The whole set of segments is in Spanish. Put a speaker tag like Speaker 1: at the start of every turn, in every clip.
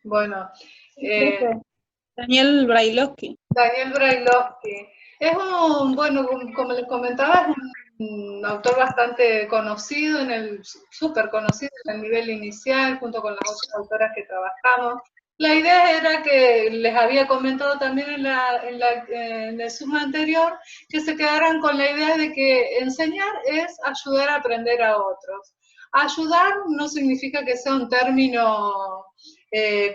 Speaker 1: Bueno,
Speaker 2: Profe, Daniel Brailovsky.
Speaker 1: Daniel Brailovsky. Es bueno, como les comentaba, es un autor bastante conocido, súper conocido en el nivel inicial, junto con las otras autoras que trabajamos. La idea era que les había comentado también en el Zoom anterior, que se quedaran con la idea de que enseñar es ayudar a aprender a otros. Ayudar no significa que sea un término,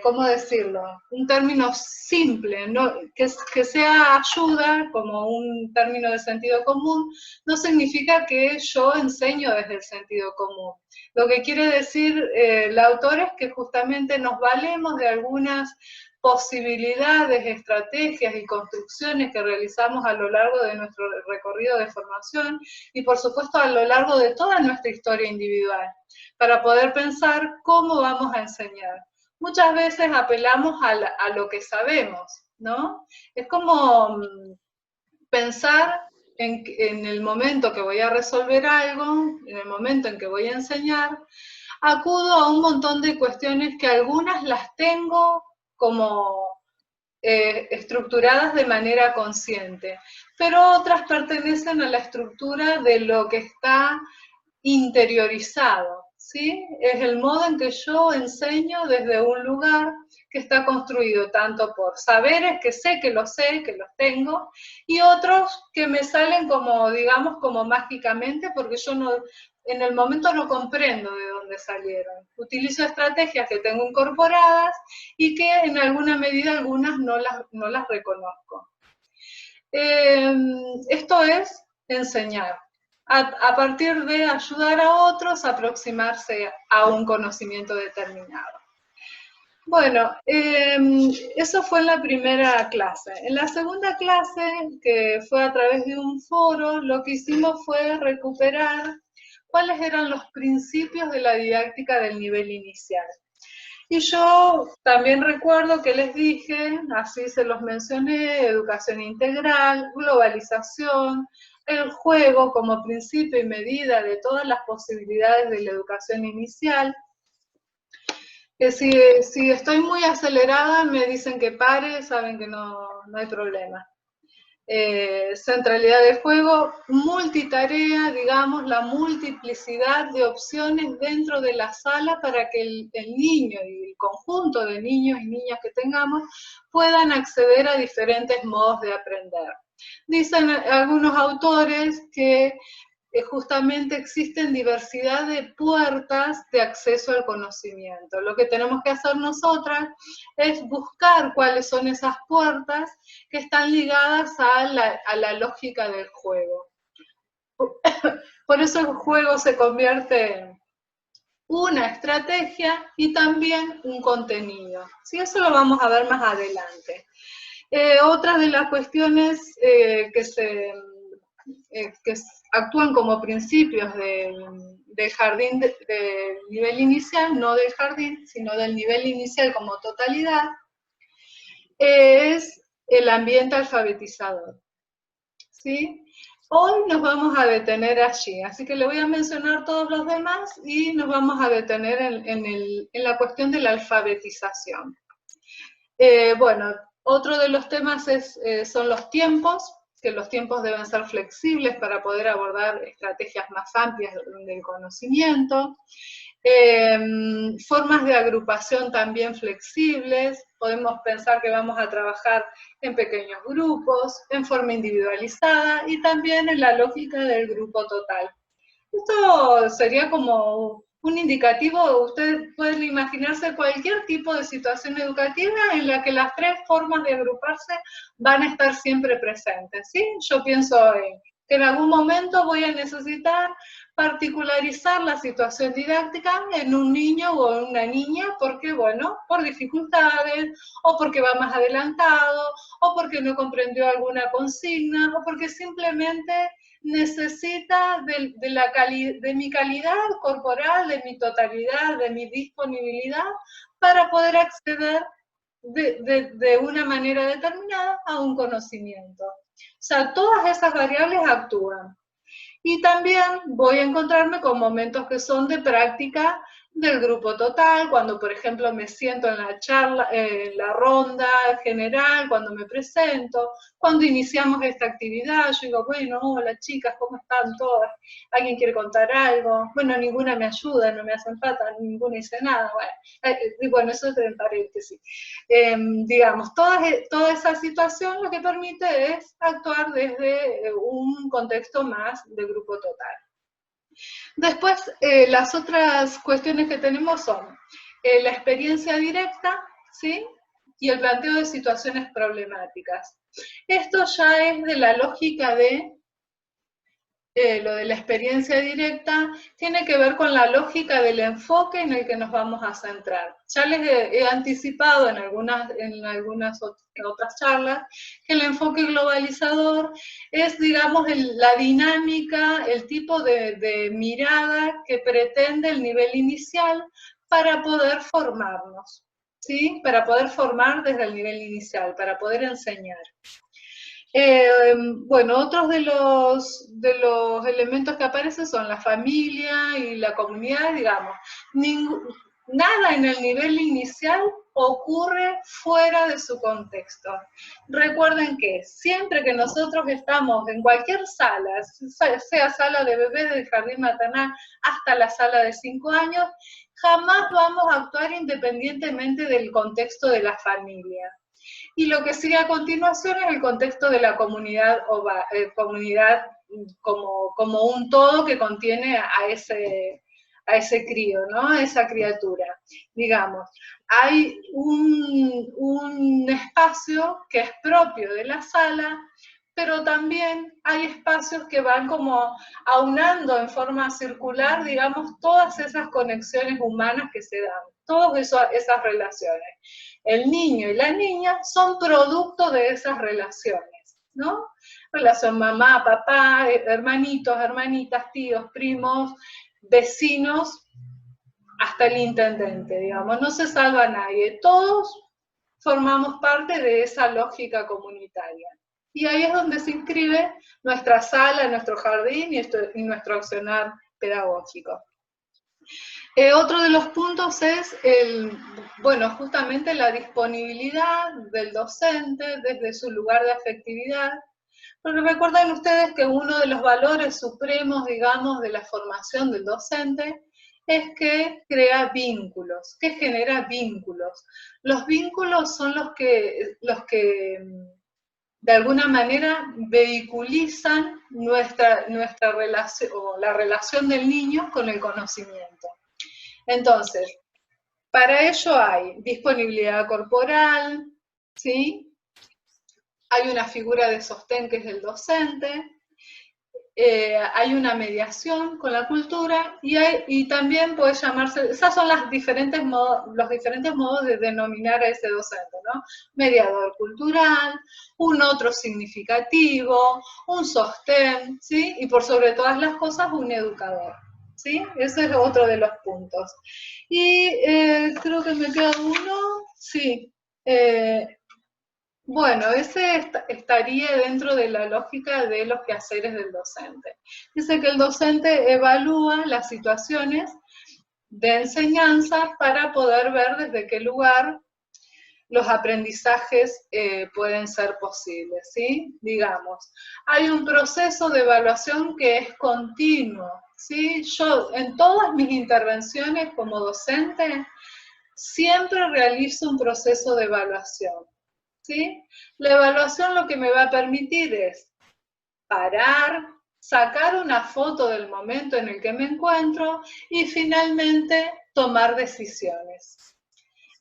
Speaker 1: ¿cómo decirlo? Un término simple, ¿no? Que sea ayuda como un término de sentido común, no significa que yo enseño desde el sentido común. Lo que quiere decir el autor es que justamente nos valemos de algunas posibilidades, estrategias y construcciones que realizamos a lo largo de nuestro recorrido de formación y por supuesto a lo largo de toda nuestra historia individual, para poder pensar cómo vamos a enseñar. Muchas veces apelamos a lo que sabemos, ¿no? Es como pensar en el momento que voy a resolver algo, en el momento en que voy a enseñar, acudo a un montón de cuestiones que algunas las tengo como estructuradas de manera consciente, pero otras pertenecen a la estructura de lo que está interiorizado, ¿sí? Es el modo en que yo enseño desde un lugar que está construido tanto por saberes que sé, que los tengo, y otros que me salen como, digamos, como mágicamente, porque yo no, en el momento no comprendo de dónde salieron. Utilizo estrategias que tengo incorporadas y que en alguna medida algunas no las reconozco. Esto es enseñar, a partir de ayudar a otros a aproximarse a un conocimiento determinado. Bueno, eso fue en la primera clase. En la segunda clase, que fue a través de un foro, lo que hicimos fue recuperar cuáles eran los principios de la didáctica del nivel inicial. Y yo también recuerdo que les dije, así se los mencioné, educación integral, globalización, el juego como principio y medida de todas las posibilidades de la educación inicial, que si estoy muy acelerada me dicen que pare, saben que no hay problema. Centralidad de juego, multitarea, digamos, la multiplicidad de opciones dentro de la sala para que el niño y el conjunto de niños y niñas que tengamos puedan acceder a diferentes modos de aprender. Dicen algunos autores que justamente existen diversidad de puertas de acceso al conocimiento. Lo que tenemos que hacer nosotras es buscar cuáles son esas puertas que están ligadas a la lógica del juego. Por eso el juego se convierte en una estrategia y también un contenido. ¿Sí? Eso lo vamos a ver más adelante. Otra de las cuestiones que actúan como principios del jardín del nivel inicial, no del jardín, sino del nivel inicial como totalidad, es el ambiente alfabetizador. ¿Sí? Hoy nos vamos a detener allí, así que le voy a mencionar todos los demás y nos vamos a detener en la cuestión de la alfabetización. Bueno, otro de los temas son los tiempos, que los tiempos deben ser flexibles para poder abordar estrategias más amplias del conocimiento. Formas de agrupación también flexibles, podemos pensar que vamos a trabajar en pequeños grupos, en forma individualizada y también en la lógica del grupo total. Esto sería como un indicativo, ustedes pueden imaginarse cualquier tipo de situación educativa en la que las tres formas de agruparse van a estar siempre presentes, ¿sí? Yo pienso que en algún momento voy a necesitar particularizar la situación didáctica en un niño o en una niña, porque, bueno, por dificultades, o porque va más adelantado, o porque no comprendió alguna consigna, o porque simplemente necesita de mi calidad corporal, de mi totalidad, de mi disponibilidad para poder acceder de una manera determinada a un conocimiento. O sea, todas esas variables actúan. Y también voy a encontrarme con momentos que son de práctica del grupo total, cuando por ejemplo me siento en la charla, en la ronda general, cuando me presento, cuando iniciamos esta actividad, yo digo, bueno, hola chicas, ¿cómo están todas? ¿Alguien quiere contar algo? Bueno, ninguna me ayuda, no me hacen falta, ninguna dice nada, bueno, eso es en paréntesis. Digamos, toda esa situación lo que permite es actuar desde un contexto más de grupo total. Después, las otras cuestiones que tenemos son la experiencia directa, ¿sí? Y el planteo de situaciones problemáticas. Esto ya es de la lógica de lo de la experiencia directa, tiene que ver con la lógica del enfoque en el que nos vamos a centrar. Ya les he anticipado en algunas otras charlas que el enfoque globalizador es, digamos, la dinámica, el tipo de mirada que pretende el nivel inicial para poder formarnos, ¿sí? Para poder formar desde el nivel inicial, para poder enseñar. Bueno, otros de los elementos que aparecen son la familia y la comunidad, digamos. Nada en el nivel inicial ocurre fuera de su contexto. Recuerden que siempre que nosotros estamos en cualquier sala, sea sala de bebé del jardín maternal hasta la sala de 5 años, jamás vamos a actuar independientemente del contexto de la familia. Y lo que sigue a continuación es el contexto de la comunidad como un todo que contiene a ese crío, ¿no? A esa criatura. Digamos, hay un espacio que es propio de la sala, pero también hay espacios que van como aunando en forma circular, digamos, todas esas conexiones humanas que se dan, todas esas relaciones. El niño y la niña son producto de esas relaciones, ¿no? Relación mamá, papá, hermanitos, hermanitas, tíos, primos, vecinos, hasta el intendente, digamos, no se salva a nadie, todos formamos parte de esa lógica comunitaria. Y ahí es donde se inscribe nuestra sala, nuestro jardín y nuestro accionar pedagógico. Otro de los puntos es, justamente la disponibilidad del docente desde su lugar de afectividad. Porque recuerden ustedes que uno de los valores supremos, digamos, de la formación del docente es que crea vínculos, que genera vínculos. Los vínculos son los que de alguna manera vehiculizan nuestra relación, o la relación del niño con el conocimiento. Entonces, para ello hay disponibilidad corporal, ¿sí? Hay una figura de sostén que es el docente, hay una mediación con la cultura y también puede llamarse, esas son los diferentes modos de denominar a ese docente, ¿no? Mediador cultural, un otro significativo, un sostén, ¿sí? Y por sobre todas las cosas, un educador. ¿Sí? Ese es otro de los puntos. Y creo que me queda uno, sí. Bueno, ese estaría dentro de la lógica de los quehaceres del docente. Dice que el docente evalúa las situaciones de enseñanza para poder ver desde qué lugar los aprendizajes pueden ser posibles, ¿sí? Digamos, hay un proceso de evaluación que es continuo, ¿sí? Yo en todas mis intervenciones como docente siempre realizo un proceso de evaluación, ¿sí? La evaluación lo que me va a permitir es parar, sacar una foto del momento en el que me encuentro y finalmente tomar decisiones.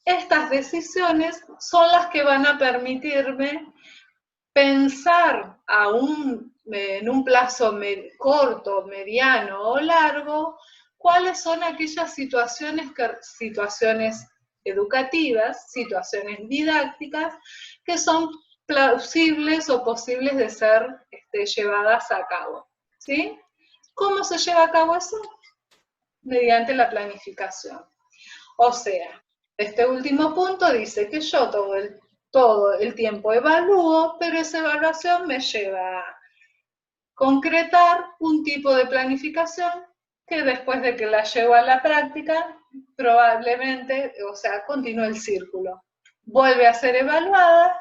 Speaker 1: Estas decisiones son las que van a permitirme pensar en un plazo corto, mediano o largo, cuáles son aquellas situaciones educativas, situaciones didácticas, que son plausibles o posibles de ser llevadas a cabo, ¿sí? ¿Cómo se lleva a cabo eso? Mediante la planificación. O sea, este último punto dice que yo todo el tiempo evalúo, pero esa evaluación me lleva a concretar un tipo de planificación que después de que la llevo a la práctica probablemente, o sea, continúa el círculo. Vuelve a ser evaluada,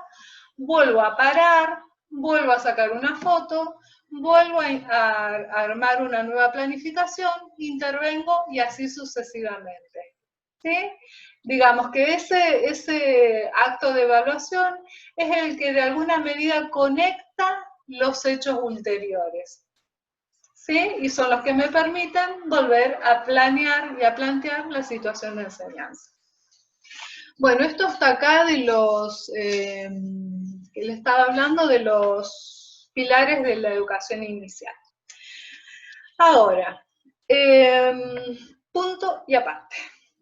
Speaker 1: vuelvo a parar, vuelvo a sacar una foto, vuelvo a armar una nueva planificación, intervengo y así sucesivamente. ¿Sí? Digamos que ese acto de evaluación es el que de alguna medida conecta los hechos ulteriores. ¿Sí? Y son los que me permiten volver a planear y a plantear la situación de enseñanza. Bueno, esto está acá de los, que le estaba hablando de los pilares de la educación inicial. Ahora, punto y aparte.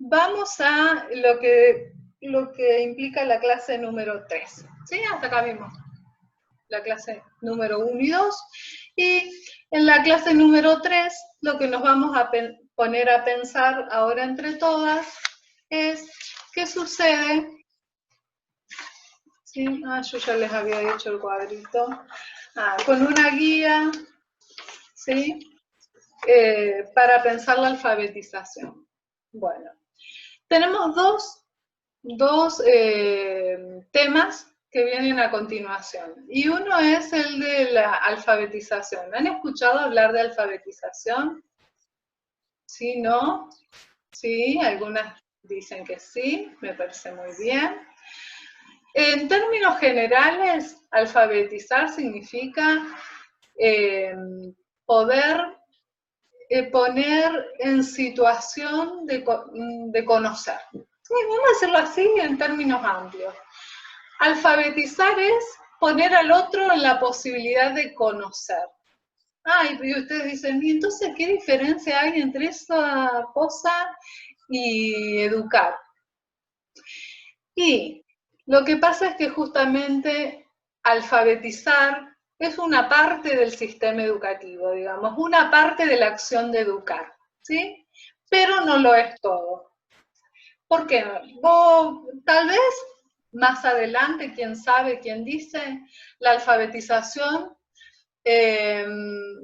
Speaker 1: Vamos a lo que implica la clase número 3. ¿Sí? Hasta acá vimos la clase número 1 y 2. Y en la clase número 3, lo que nos vamos a poner a pensar ahora entre todas es qué sucede. ¿Sí? Yo ya les había hecho el cuadrito. Con una guía, ¿sí? Para pensar la alfabetización. Bueno, tenemos dos temas que vienen a continuación. Y uno es el de la alfabetización. ¿Han escuchado hablar de alfabetización? ¿Sí, no? Sí, algunas dicen que sí, me parece muy bien. En términos generales, alfabetizar significa poder poner en situación de conocer. Sí, vamos a hacerlo así en términos amplios. Alfabetizar es poner al otro en la posibilidad de conocer. Y ustedes dicen, ¿y entonces qué diferencia hay entre esa cosa y educar? Y lo que pasa es que justamente alfabetizar es una parte del sistema educativo, digamos, una parte de la acción de educar, ¿sí? Pero no lo es todo. ¿Por qué? Tal vez más adelante, quién sabe, quién dice, la alfabetización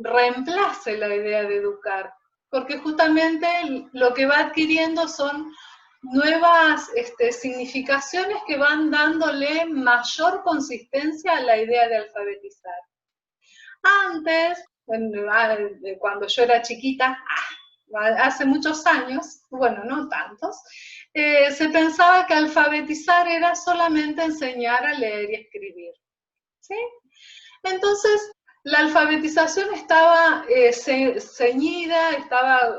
Speaker 1: reemplace la idea de educar, porque justamente lo que va adquiriendo son nuevas significaciones que van dándole mayor consistencia a la idea de alfabetizar. Antes, cuando yo era chiquita, hace muchos años, bueno, no tantos, se pensaba que alfabetizar era solamente enseñar a leer y escribir. ¿Sí? Entonces, la alfabetización estaba ceñida, estaba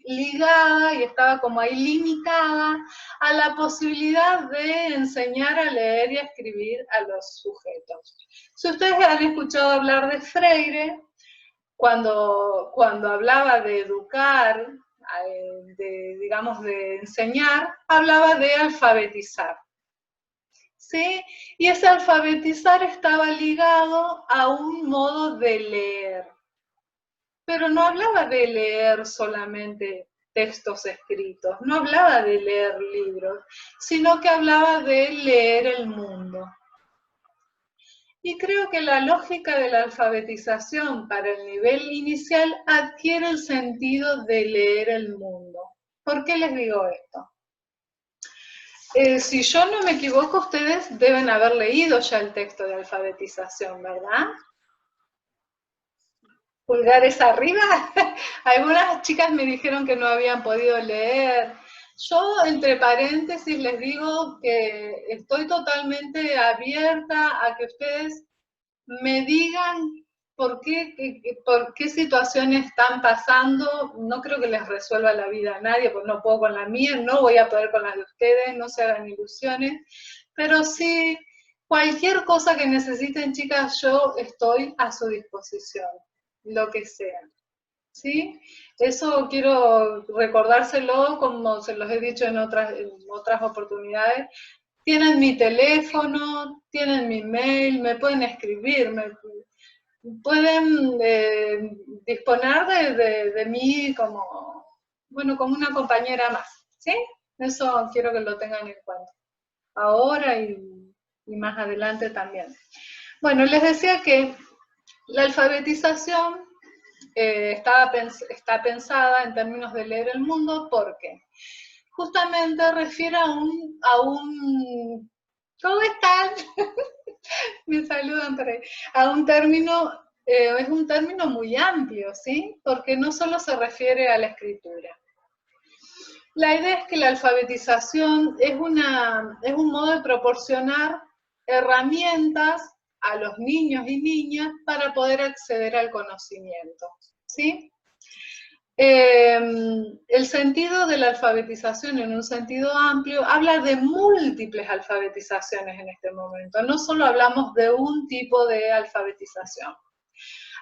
Speaker 1: ligada y estaba como ahí limitada a la posibilidad de enseñar a leer y a escribir a los sujetos. Si ustedes han escuchado hablar de Freire, cuando hablaba de educar, digamos de enseñar, hablaba de alfabetizar. ¿Sí? Y ese alfabetizar estaba ligado a un modo de leer. Pero no hablaba de leer solamente textos escritos, no hablaba de leer libros, sino que hablaba de leer el mundo. Y creo que la lógica de la alfabetización para el nivel inicial adquiere el sentido de leer el mundo. ¿Por qué les digo esto? Si yo no me equivoco, ustedes deben haber leído ya el texto de alfabetización, ¿verdad? Pulgares arriba. Algunas chicas me dijeron que no habían podido leer. Yo, entre paréntesis, les digo que estoy totalmente abierta a que ustedes me digan por qué situaciones están pasando. No creo que les resuelva la vida a nadie, porque no puedo con la mía, no voy a poder con las de ustedes, no se hagan ilusiones, pero sí, cualquier cosa que necesiten, chicas, yo estoy a su disposición, lo que sea. ¿Sí? Eso quiero recordárselo, como se los he dicho en otras oportunidades. Tienen mi teléfono, tienen mi mail, me pueden escribir, pueden disponer de mí como, bueno, como una compañera más, ¿sí? Eso quiero que lo tengan en cuenta, ahora y más adelante también. Bueno, les decía que la alfabetización está pensada en términos de leer el mundo porque justamente refiere ¿cómo están? Me saludan por ahí. A un término, es un término muy amplio, ¿sí? Porque no solo se refiere a la escritura. La idea es que la alfabetización es un modo de proporcionar herramientas a los niños y niñas para poder acceder al conocimiento, ¿sí? El sentido de la alfabetización en un sentido amplio habla de múltiples alfabetizaciones en este momento, no solo hablamos de un tipo de alfabetización.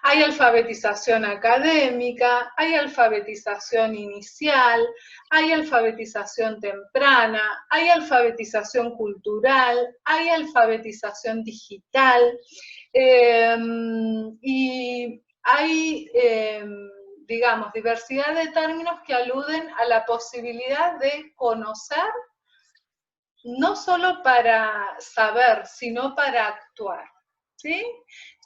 Speaker 1: Hay alfabetización académica, hay alfabetización inicial, hay alfabetización temprana, hay alfabetización cultural, hay alfabetización digital, y hay, digamos, diversidad de términos que aluden a la posibilidad de conocer, no solo para saber, sino para actuar, ¿sí?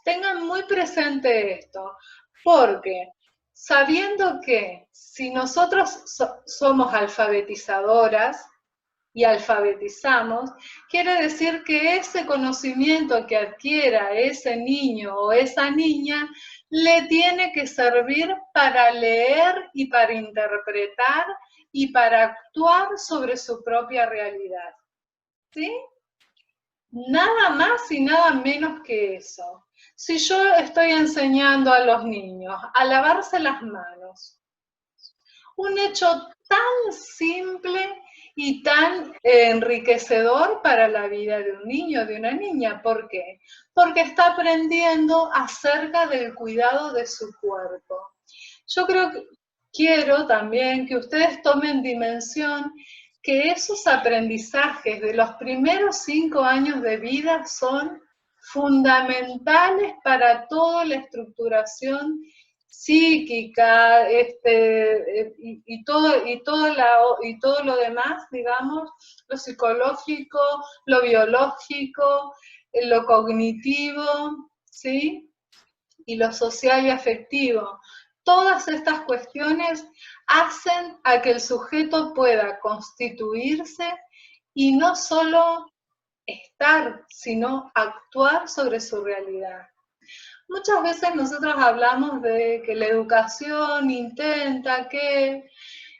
Speaker 1: Tengan muy presente esto, porque sabiendo que si nosotros somos alfabetizadoras y alfabetizamos, quiere decir que ese conocimiento que adquiera ese niño o esa niña le tiene que servir para leer y para interpretar y para actuar sobre su propia realidad, ¿sí? Nada más y nada menos que eso. Si yo estoy enseñando a los niños a lavarse las manos, un hecho tan simple y tan enriquecedor para la vida de un niño, de una niña. ¿Por qué? Porque está aprendiendo acerca del cuidado de su cuerpo. Yo quiero también que ustedes tomen dimensión que esos aprendizajes de los primeros 5 años de vida son fundamentales para toda la estructuración psíquica, y todo lo demás, digamos, lo psicológico, lo biológico, lo cognitivo, ¿sí? Y lo social y afectivo. Todas estas cuestiones hacen a que el sujeto pueda constituirse y no solo estar, sino actuar sobre su realidad. Muchas veces nosotros hablamos de que la educación intenta que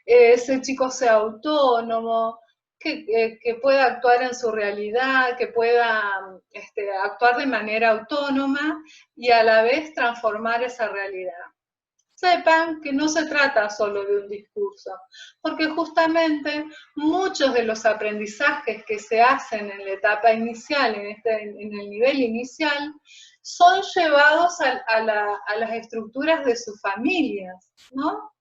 Speaker 1: ese chico sea autónomo, que pueda actuar en su realidad, que pueda actuar de manera autónoma y a la vez transformar esa realidad. Sepan que no se trata solo de un discurso, porque justamente muchos de los aprendizajes que se hacen en la etapa inicial, en el nivel inicial, son llevados a las estructuras de sus familias, ¿no?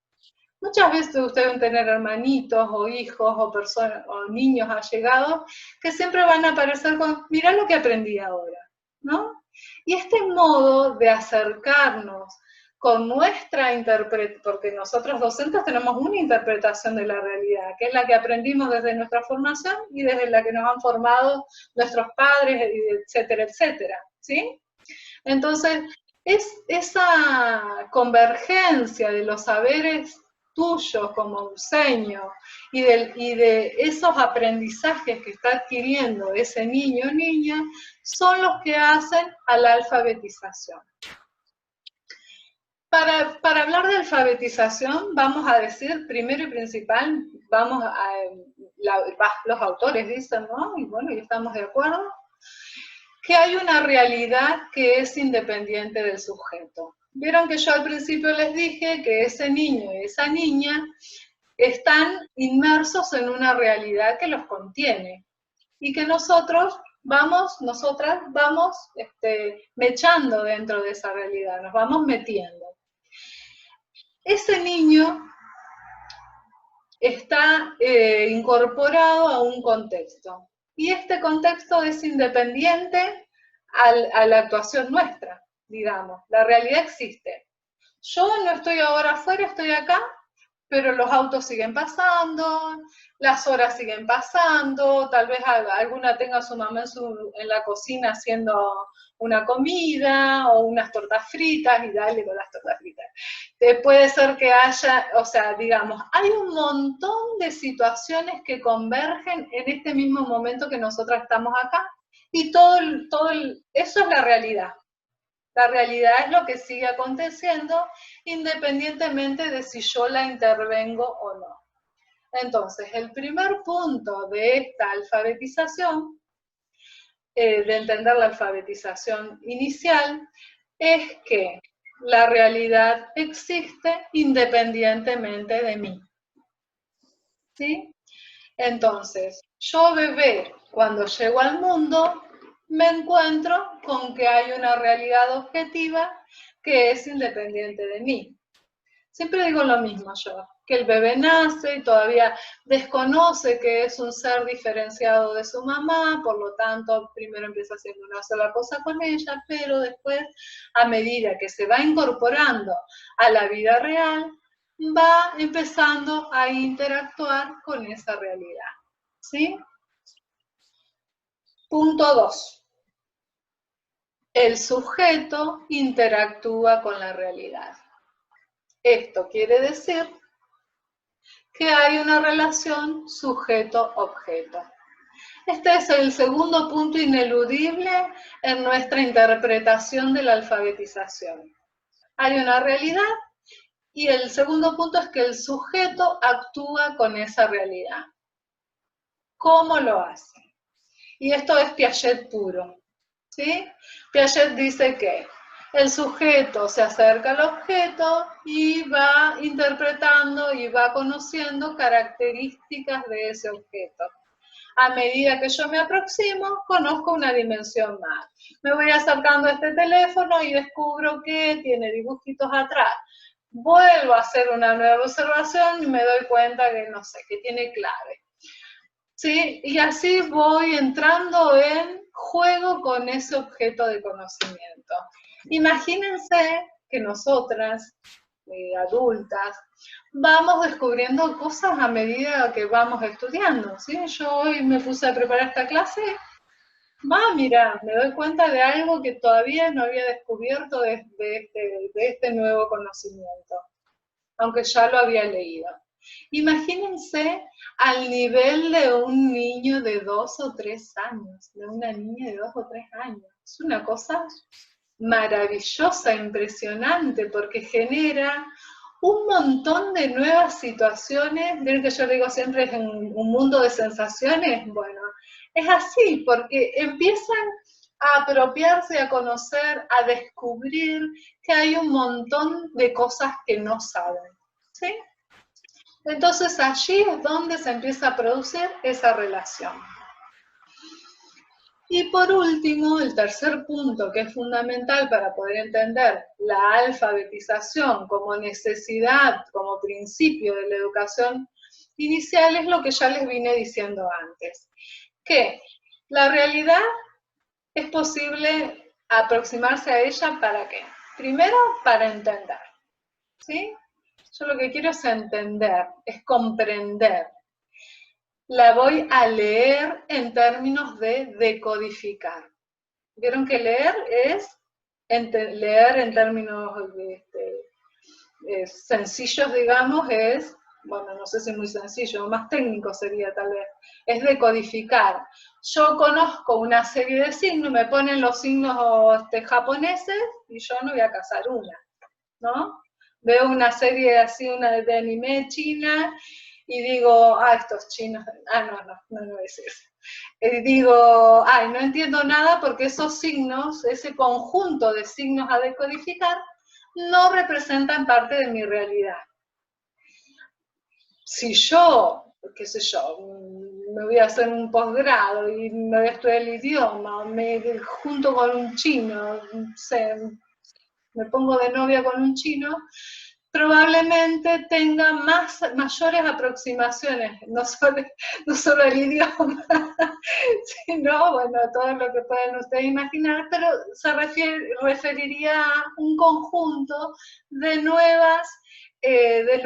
Speaker 1: Muchas veces ustedes van a tener hermanitos o hijos o personas o niños allegados que siempre van a aparecer con, mirá lo que aprendí ahora, ¿no? Y este modo de acercarnos con nuestra interpretación, porque nosotros docentes tenemos una interpretación de la realidad, que es la que aprendimos desde nuestra formación y desde la que nos han formado nuestros padres, etcétera, etcétera, ¿sí? Entonces, es esa convergencia de los saberes tuyos como diseño y de esos aprendizajes que está adquiriendo ese niño o niña, son los que hacen a la alfabetización. Para hablar de alfabetización, vamos a decir, primero y principal, los autores dicen, ¿no? Y bueno, y estamos de acuerdo, que hay una realidad que es independiente del sujeto. Vieron que yo al principio les dije que ese niño y esa niña están inmersos en una realidad que los contiene y que nosotras vamos mechando dentro de esa realidad, nos vamos metiendo. Ese niño está incorporado a un contexto y este contexto es independiente a la actuación nuestra, digamos. La realidad existe. Yo no estoy ahora afuera, estoy acá, pero los autos siguen pasando, las horas siguen pasando, tal vez alguna tenga a su mamá en la cocina haciendo una comida o unas tortas fritas y dale con las tortas fritas. Puede ser que haya, o sea, digamos, hay un montón de situaciones que convergen en este mismo momento que nosotras estamos acá y eso es la realidad. La realidad es lo que sigue aconteciendo independientemente de si yo la intervengo o no. Entonces, el primer punto de esta alfabetización, de entender la alfabetización inicial, es que la realidad existe independientemente de mí. ¿Sí? Entonces, yo bebé, cuando llego al mundo, me encuentro con que hay una realidad objetiva que es independiente de mí. Siempre digo lo mismo yo, que el bebé nace y todavía desconoce que es un ser diferenciado de su mamá, por lo tanto, primero empieza haciendo una sola cosa con ella, pero después, a medida que se va incorporando a la vida real, va empezando a interactuar con esa realidad. ¿Sí? Punto 2. El sujeto interactúa con la realidad. Esto quiere decir que hay una relación sujeto-objeto. Este es el segundo punto ineludible en nuestra interpretación de la alfabetización. Hay una realidad y el segundo punto es que el sujeto actúa con esa realidad. ¿Cómo lo hace? Y esto es Piaget puro. ¿Sí? Piaget dice que el sujeto se acerca al objeto y va interpretando y va conociendo características de ese objeto. A medida que yo me aproximo, conozco una dimensión más. Me voy acercando a este teléfono y descubro que tiene dibujitos atrás. Vuelvo a hacer una nueva observación y me doy cuenta que, no sé, que tiene clave. ¿Sí? Y así voy entrando en juego con ese objeto de conocimiento. Imagínense que nosotras, adultas, vamos descubriendo cosas a medida que vamos estudiando. ¿Sí? Yo hoy me puse a preparar esta clase, mira, me doy cuenta de algo que todavía no había descubierto de este nuevo conocimiento, aunque ya lo había leído. Imagínense al nivel de un niño de 2 o 3 años, de una niña de 2 o 3 años. Es una cosa maravillosa, impresionante, porque genera un montón de nuevas situaciones. Ven que yo digo siempre es un mundo de sensaciones. Bueno, es así, porque empiezan a apropiarse, a conocer, a descubrir que hay un montón de cosas que no saben. ¿Sí? Entonces allí es donde se empieza a producir esa relación. Y por último, el tercer punto que es fundamental para poder entender la alfabetización como necesidad, como principio de la educación inicial es lo que ya les vine diciendo antes, que la realidad es posible aproximarse a ella ¿para qué? Primero, para entender, ¿sí? Yo lo que quiero es entender, es comprender. La voy a leer en términos de decodificar. Vieron que leer es leer en términos sencillos, digamos, es, bueno, no sé si muy sencillo, más técnico sería tal vez, es decodificar. Yo conozco una serie de signos, me ponen los signos japoneses y yo no voy a cazar una, ¿no? Veo una serie así, una de anime china, y digo, estos chinos, no es eso. Digo, no entiendo nada porque esos signos, ese conjunto de signos a decodificar, no representan parte de mi realidad. Si yo, qué sé yo, me voy a hacer un posgrado y me voy a estudiar el idioma, me junto con un chino, me pongo de novia con un chino, probablemente tenga mayores aproximaciones, no solo el idioma, sino, bueno, todo lo que pueden ustedes imaginar, pero se referiría a un conjunto de nuevas de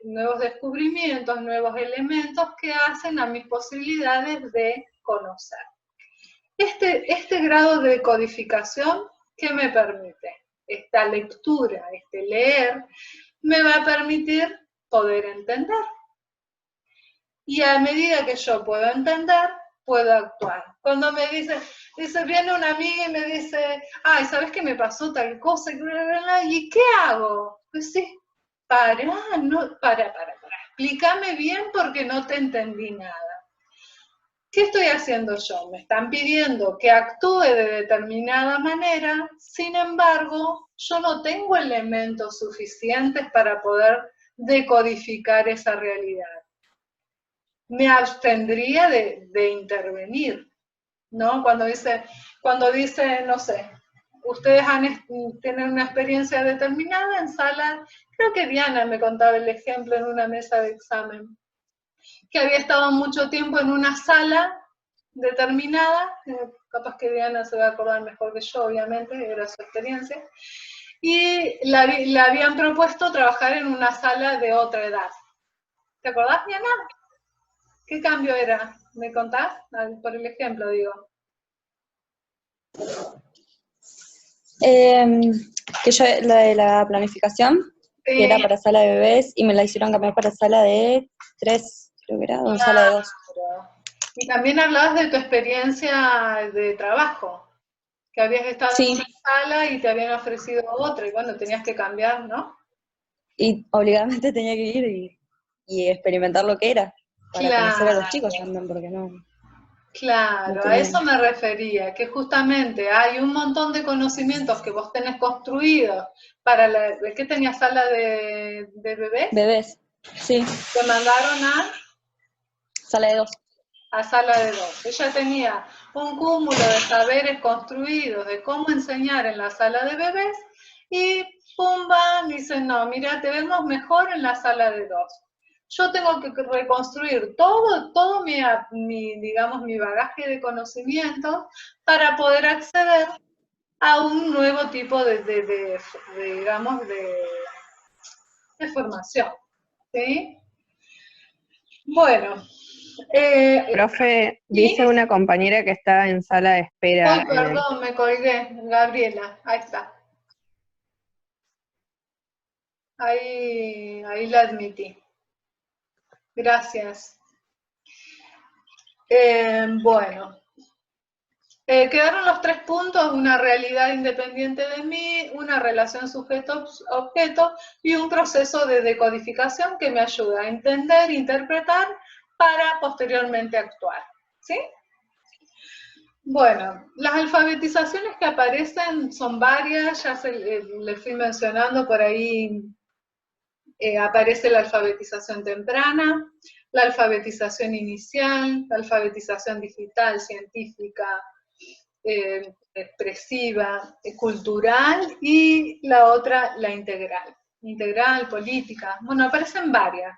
Speaker 1: nuevos descubrimientos, nuevos elementos que hacen a mis posibilidades de conocer. Este grado de codificación, ¿qué me permite? Esta lectura, este leer, me va a permitir poder entender. Y a medida que yo puedo entender, puedo actuar. Cuando me dice, viene una amiga y me dice, ay, ¿sabes qué me pasó tal cosa? ¿Y qué hago? Pues sí, para, explícame bien porque no te entendí nada. ¿Qué estoy haciendo yo? Me están pidiendo que actúe de determinada manera, sin embargo, yo no tengo elementos suficientes para poder decodificar esa realidad. Me abstendría de intervenir, ¿no? Cuando dice, no sé, ustedes tienen una experiencia determinada en sala, creo que Diana me contaba el ejemplo en una mesa de examen, que había estado mucho tiempo en una sala determinada, capaz que Diana se va a acordar mejor que yo, obviamente, era su experiencia, y le habían propuesto trabajar en una sala de otra edad. ¿Te acordás, Diana? ¿Qué cambio era? ¿Me contás? Por el ejemplo, digo.
Speaker 3: Que yo, la de la planificación,
Speaker 1: Sí.
Speaker 3: que era para sala de bebés, y me la hicieron cambiar para sala de 3, creo que era, o sala de 2.
Speaker 1: Y también hablabas de tu experiencia de trabajo, que habías estado en una sala y te habían ofrecido otra, y bueno, tenías que cambiar, ¿no?
Speaker 3: Y obligadamente tenía que ir y experimentar lo que era, para conocer a los chicos también, porque no...
Speaker 1: Claro, a eso me refería, que justamente hay un montón de conocimientos que vos tenés construidos para ¿de qué tenías sala de bebés?
Speaker 3: Bebés, sí.
Speaker 1: Te mandaron a...
Speaker 3: Sala de 2.
Speaker 1: A sala de 2. Ella tenía un cúmulo de saberes construidos de cómo enseñar en la sala de bebés y pumba, dicen, no, mira, te vemos mejor en la sala de 2. Yo tengo que reconstruir todo digamos, mi bagaje de conocimientos para poder acceder a un nuevo tipo digamos, de formación. ¿Sí? Bueno.
Speaker 4: Profe, dice una compañera que está en sala de espera.
Speaker 1: Ay, perdón, me colgué. Gabriela, ahí está. Ahí la admití. Gracias. Bueno. Quedaron los 3 puntos: una realidad independiente de mí, una relación sujeto-objeto y un proceso de decodificación que me ayuda a entender, interpretar, para posteriormente actuar. ¿Sí? Bueno, las alfabetizaciones que aparecen son varias, ya les fui mencionando por ahí. Aparece la alfabetización temprana, la alfabetización inicial, la alfabetización digital, científica, expresiva, cultural, y la otra, la integral, política. Bueno, aparecen varias.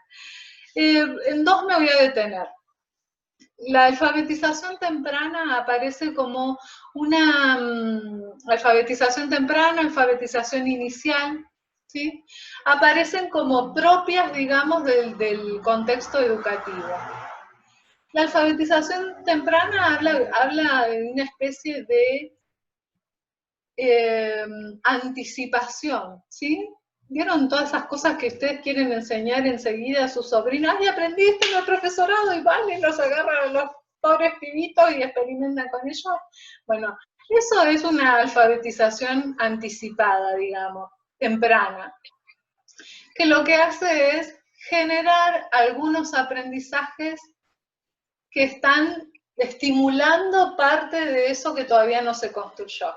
Speaker 1: En 2 me voy a detener. La alfabetización temprana aparece como una alfabetización temprana, alfabetización inicial, ¿sí? Aparecen como propias, digamos, del contexto educativo. La alfabetización temprana habla de una especie de anticipación, ¿sí? ¿Vieron todas esas cosas que ustedes quieren enseñar enseguida a sus sobrinos? ¡Ay, aprendiste en el profesorado! Y van y los agarran a los pobres pibitos y experimentan con ellos. Bueno, eso es una alfabetización anticipada, digamos, temprana, que lo que hace es generar algunos aprendizajes que están estimulando parte de eso que todavía no se construyó.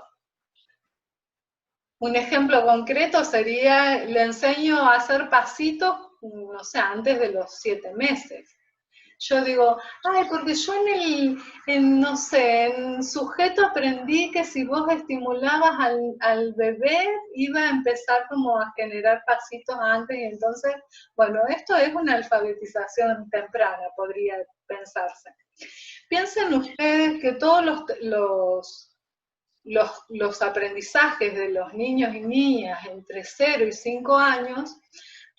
Speaker 1: Un ejemplo concreto sería, le enseño a hacer pasitos, no sé, antes de los 7 meses. Yo digo, ay, porque yo no sé, en sujeto aprendí que si vos estimulabas al bebé, iba a empezar como a generar pasitos antes, y entonces, bueno, esto es una alfabetización temprana, podría pensarse. Piensen ustedes que todos los aprendizajes de los niños y niñas entre 0 y 5 años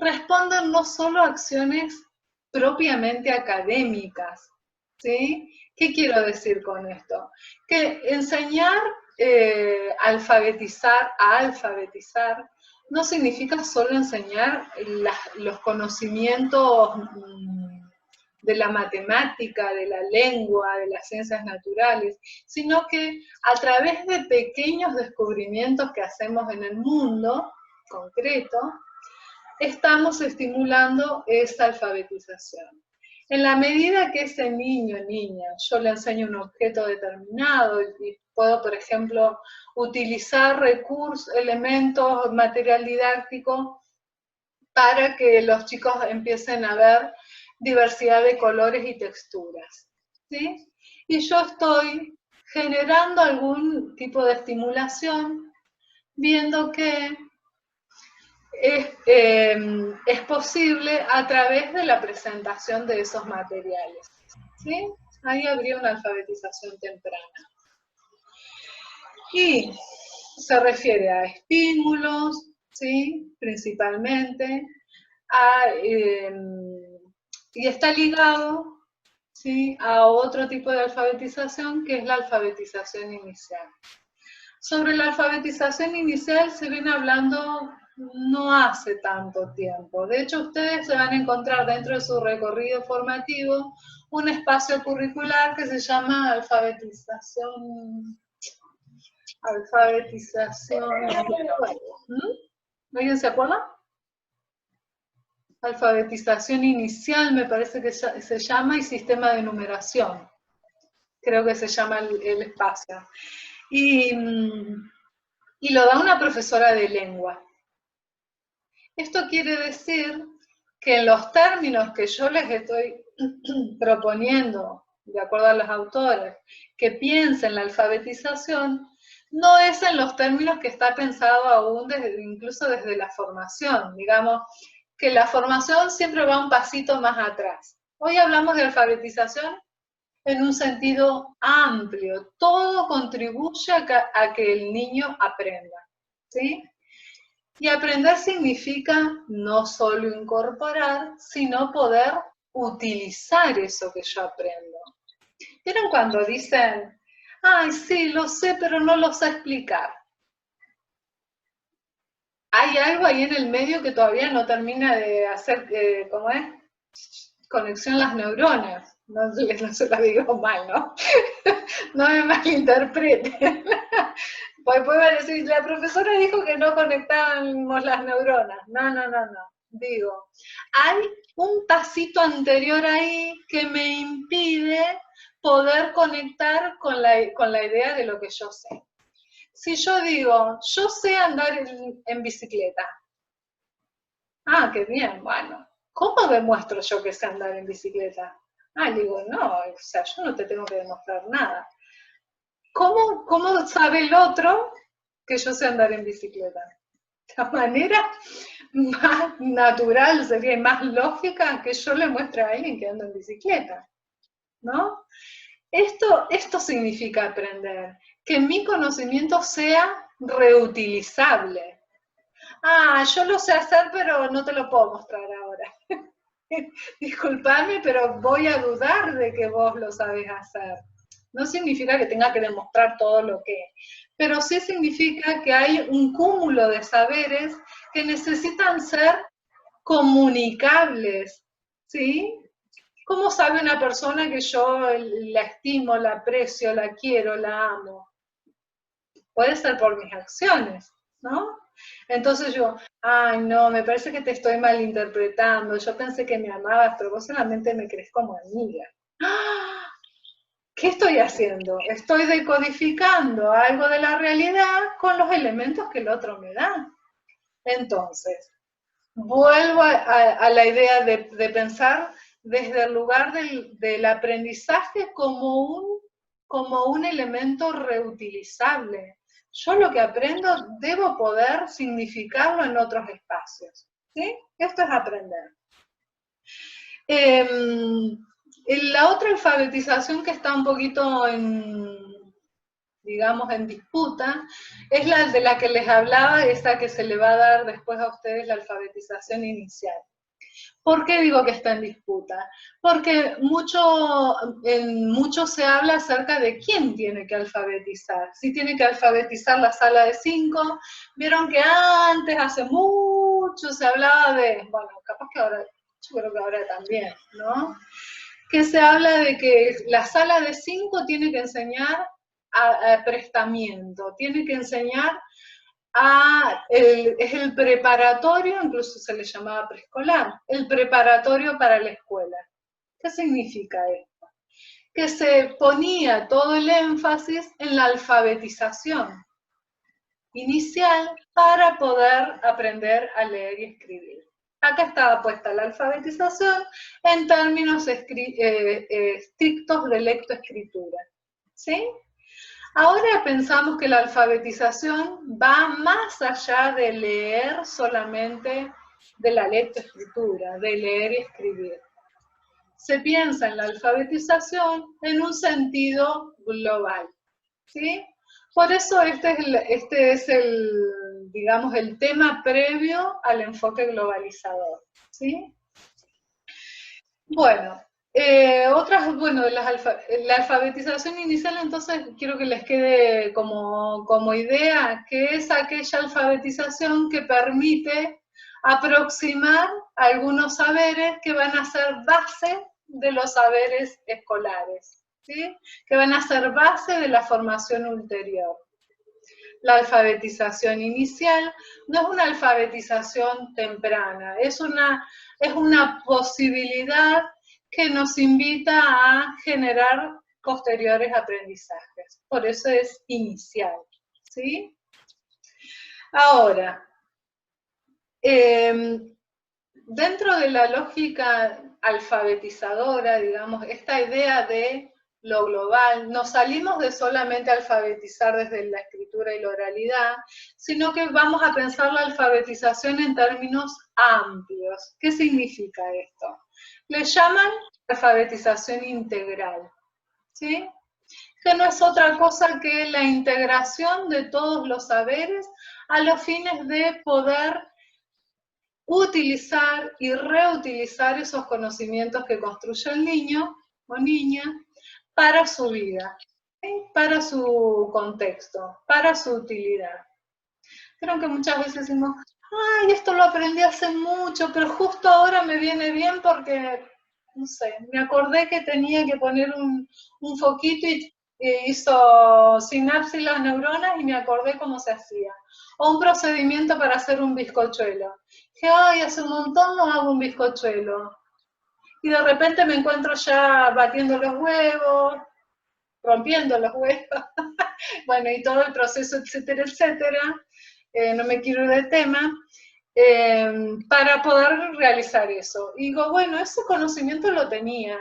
Speaker 1: responden no solo a acciones propiamente académicas, ¿sí? ¿Qué quiero decir con esto? Que enseñar a alfabetizar no significa solo enseñar los conocimientos de la matemática, de la lengua, de las ciencias naturales, sino que a través de pequeños descubrimientos que hacemos en el mundo concreto, estamos estimulando esa alfabetización. En la medida que ese niño o niña, yo le enseño un objeto determinado y puedo, por ejemplo, utilizar recursos, elementos, material didáctico para que los chicos empiecen a ver diversidad de colores y texturas, ¿sí? Y yo estoy generando algún tipo de estimulación, viendo que es posible a través de la presentación de esos materiales, ¿sí? Ahí habría una alfabetización temprana. Y se refiere a estímulos, ¿sí? Principalmente, y está ligado, ¿sí? A otro tipo de alfabetización que es la alfabetización inicial. Sobre la alfabetización inicial se viene hablando no hace tanto tiempo. De hecho, ustedes se van a encontrar dentro de su recorrido formativo un espacio curricular que se llama alfabetización. ¿Alguien se acuerda? Alfabetización inicial me parece que se llama, y sistema de numeración. Creo que se llama el espacio. Y lo da una profesora de lengua. Esto quiere decir que en los términos que yo les estoy proponiendo, de acuerdo a los autores, que piensen la alfabetización, no es en los términos que está pensado aún incluso desde la formación. Digamos que la formación siempre va un pasito más atrás. Hoy hablamos de alfabetización en un sentido amplio. Todo contribuye a que el niño aprenda, ¿sí? Y aprender significa no solo incorporar, sino poder utilizar eso que yo aprendo. ¿Vieron cuando dicen, ay, sí, lo sé, pero no lo sé explicar? Hay algo ahí en el medio que todavía no termina de hacer, ¿cómo es? Conexión las neuronas. No se la digo mal, ¿no? No me malinterpreten. Pues pueden decir, la profesora dijo que no conectábamos las neuronas. No. Digo, hay un pasito anterior ahí que me impide poder conectar con la idea de lo que yo sé. Si yo digo, yo sé andar en bicicleta. Ah, qué bien, bueno. ¿Cómo demuestro yo que sé andar en bicicleta? Ah, digo, no, o sea, yo no te tengo que demostrar nada. ¿Cómo sabe el otro que yo sé andar en bicicleta? La manera más natural sería y más lógica que yo le muestre a alguien que anda en bicicleta, ¿no? Esto significa aprender, que mi conocimiento sea reutilizable. Ah, yo lo sé hacer, pero no te lo puedo mostrar ahora. Disculpame, pero voy a dudar de que vos lo sabés hacer. No significa que tenga que demostrar todo lo que, pero sí significa que hay un cúmulo de saberes que necesitan ser comunicables, ¿sí? ¿Cómo sabe una persona que yo la estimo, la aprecio, la quiero, la amo? Puede ser por mis acciones, ¿no? Entonces yo, ay no, me parece que te estoy malinterpretando, yo pensé que me amabas, pero vos solamente me crees como amiga. ¿Qué estoy haciendo? Estoy decodificando algo de la realidad con los elementos que el otro me da. Entonces, vuelvo a la idea de pensar desde el lugar del aprendizaje como un elemento reutilizable. Yo lo que aprendo debo poder significarlo en otros espacios, ¿sí? Esto es aprender. La otra alfabetización que está un poquito digamos, en disputa, es la de la que les hablaba, esa que se le va a dar después a ustedes la alfabetización inicial. ¿Por qué digo que está en disputa? Porque mucho se habla acerca de quién tiene que alfabetizar. Si tiene que alfabetizar la sala de 5, vieron que antes, hace mucho, se hablaba de, bueno, capaz que ahora, yo creo que ahora también, ¿no? Que se habla de que la sala de 5 tiene que enseñar a prestamiento, tiene que enseñar es el preparatorio, incluso se le llamaba preescolar, el preparatorio para la escuela. ¿Qué significa esto? Que se ponía todo el énfasis en la alfabetización inicial para poder aprender a leer y escribir. Acá estaba puesta la alfabetización en términos estrictos de lectoescritura, ¿sí? Ahora pensamos que la alfabetización va más allá de leer solamente de la lectoescritura, de leer y escribir. Se piensa en la alfabetización en un sentido global, ¿sí? Por eso este es digamos, el tema previo al enfoque globalizador, ¿sí? Bueno, la alfabetización inicial, entonces quiero que les quede como idea que es aquella alfabetización que permite aproximar algunos saberes que van a ser base de los saberes escolares, ¿sí? Que van a ser base de la formación ulterior. La alfabetización inicial no es una alfabetización temprana, es una posibilidad que nos invita a generar posteriores aprendizajes. Por eso es inicial, ¿sí? Ahora, dentro de la lógica alfabetizadora, digamos, esta idea de lo global, no salimos de solamente alfabetizar desde la escritura y la oralidad, sino que vamos a pensar la alfabetización en términos amplios. ¿Qué significa esto? Le llaman alfabetización integral, ¿sí? Que no es otra cosa que la integración de todos los saberes a los fines de poder utilizar y reutilizar esos conocimientos que construye el niño o niña para su vida, ¿sí? Para su contexto, para su utilidad. Creo que muchas veces decimos, ay, esto lo aprendí hace mucho, pero justo ahora me viene bien porque, no sé, me acordé que tenía que poner un foquito y hizo sinapsis las neuronas y me acordé cómo se hacía. O un procedimiento para hacer un bizcochuelo. Dije, ay, hace un montón no hago un bizcochuelo. Y de repente me encuentro ya batiendo los huevos, rompiendo los huevos, bueno, y todo el proceso, etcétera, etcétera. No me quiero ir del tema, para poder realizar eso. Y digo, bueno, ese conocimiento lo tenía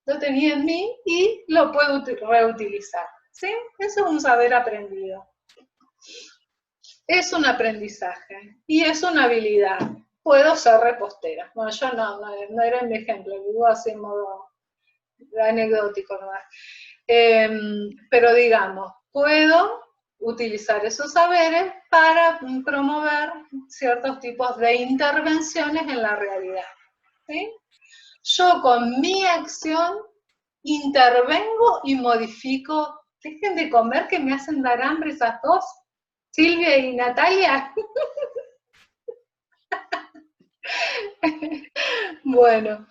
Speaker 1: en mí y lo puedo reutilizar, ¿sí? Eso es un saber aprendido. Es un aprendizaje y es una habilidad. Puedo ser repostera. Bueno, yo no era mi ejemplo, lo digo así en modo anecdótico, ¿no? Pero digamos, puedo utilizar esos saberes para promover ciertos tipos de intervenciones en la realidad, ¿sí? Yo con mi acción intervengo y modifico. Dejen de comer que me hacen dar hambre esas dos, Silvia y Natalia. Bueno,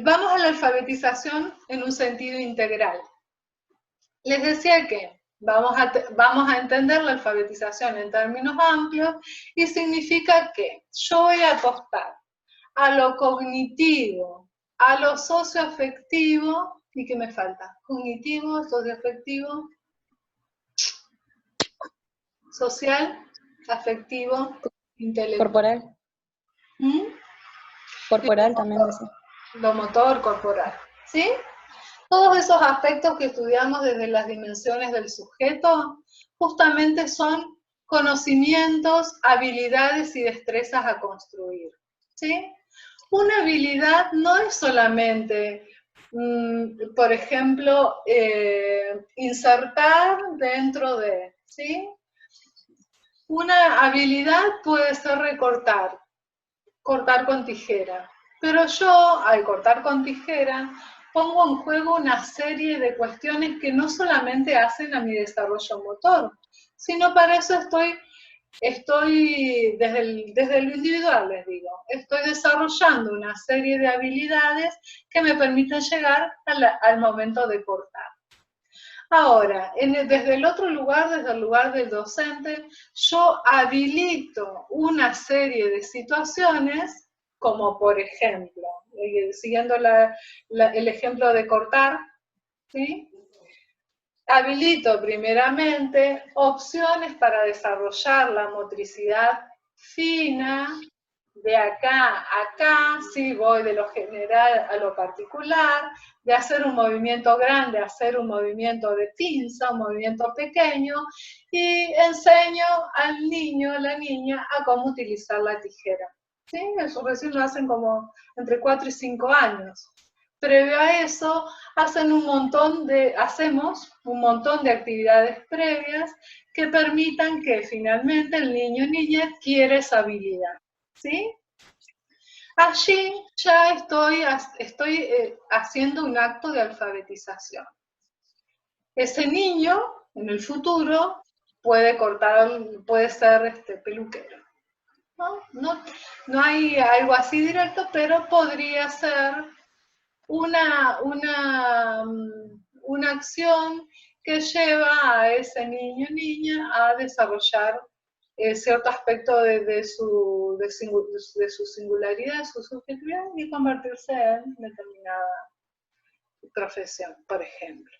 Speaker 1: vamos a la alfabetización en un sentido integral. Les decía que vamos a entender la alfabetización en términos amplios y significa que yo voy a apostar a lo cognitivo, a lo socioafectivo, ¿y qué me falta? Cognitivo, socioafectivo, social, afectivo, intelectual.
Speaker 3: Corporal.
Speaker 1: ¿Mm?
Speaker 3: Corporal también.
Speaker 1: Lo motor, corporal, ¿sí? Todos esos aspectos que estudiamos desde las dimensiones del sujeto, justamente son conocimientos, habilidades y destrezas a construir, ¿sí? Una habilidad no es solamente por ejemplo, insertar dentro de, ¿sí? Una habilidad puede ser recortar, cortar con tijera, pero yo al cortar con tijera pongo en juego una serie de cuestiones que no solamente hacen a mi desarrollo motor, sino para eso estoy desde lo individual, les digo, estoy desarrollando una serie de habilidades que me permiten llegar al momento de cortar. Ahora, desde el otro lugar, desde el lugar del docente, yo habilito una serie de situaciones, como por ejemplo, siguiendo el ejemplo de cortar, ¿sí? Habilito primeramente opciones para desarrollar la motricidad fina, de acá a acá, ¿sí? Voy de lo general a lo particular, de hacer un movimiento grande a hacer un movimiento de pinza, un movimiento pequeño, y enseño al niño, a la niña, a cómo utilizar la tijera. ¿Sí? Eso recién lo hacen como entre 4 y 5 años. Previo a eso, hacemos un montón de actividades previas que permitan que finalmente el niño o niña adquiera esa habilidad. ¿Sí? Allí ya estoy haciendo un acto de alfabetización. Ese niño, en el futuro, puede ser peluquero. No hay algo así directo, pero podría ser una acción que lleva a ese niño o niña a desarrollar cierto aspecto de su singularidad, de su subjetividad, y convertirse en determinada profesión, por ejemplo,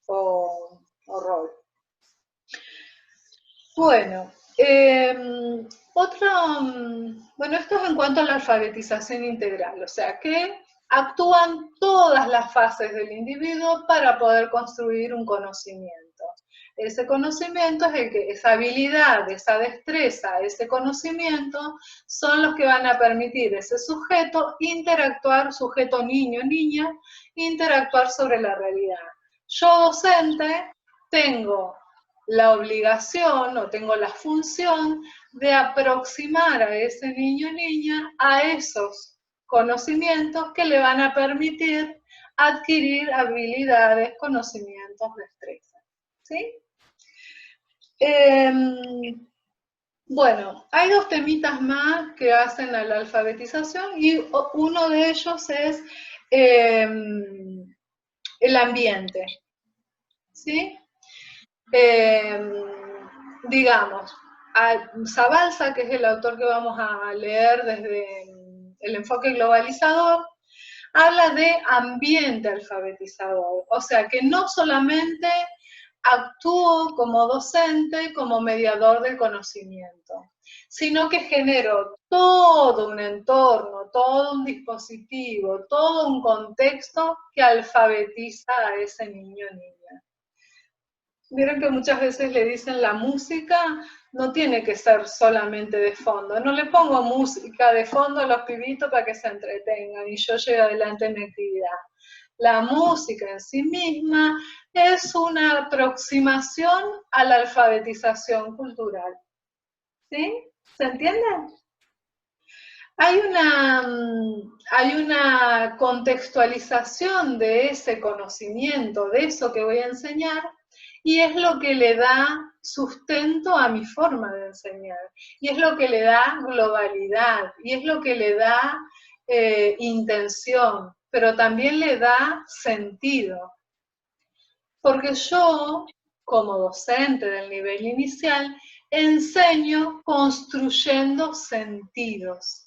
Speaker 1: o rol. Bueno, esto es en cuanto a la alfabetización integral, o sea que actúan todas las fases del individuo para poder construir un conocimiento. Ese conocimiento esa habilidad, esa destreza, ese conocimiento, son los que van a permitir a ese sujeto interactuar, sujeto niño, niña, interactuar sobre la realidad. Yo, docente, tengo la obligación o tengo la función de aproximar a ese niño o niña a esos conocimientos que le van a permitir adquirir habilidades, conocimientos, destrezas. ¿Sí? Bueno, hay dos temitas más que hacen a la alfabetización y uno de ellos es el ambiente. ¿Sí? Digamos, Zabalza, que es el autor que vamos a leer desde el enfoque globalizador, habla de ambiente alfabetizador, o sea, que no solamente actúo como docente, como mediador del conocimiento, sino que genero todo un entorno, todo un dispositivo, todo un contexto que alfabetiza a ese niño o niña. Vieron que muchas veces le dicen la música no tiene que ser solamente de fondo. No le pongo música de fondo a los pibitos para que se entretengan y yo llegue adelante en mi actividad. La música en sí misma es una aproximación a la alfabetización cultural. ¿Sí? ¿Se entiende? Hay una contextualización de ese conocimiento, de eso que voy a enseñar, y es lo que le da sustento a mi forma de enseñar, y es lo que le da globalidad, y es lo que le da intención, pero también le da sentido. Porque yo, como docente del nivel inicial, enseño construyendo sentidos.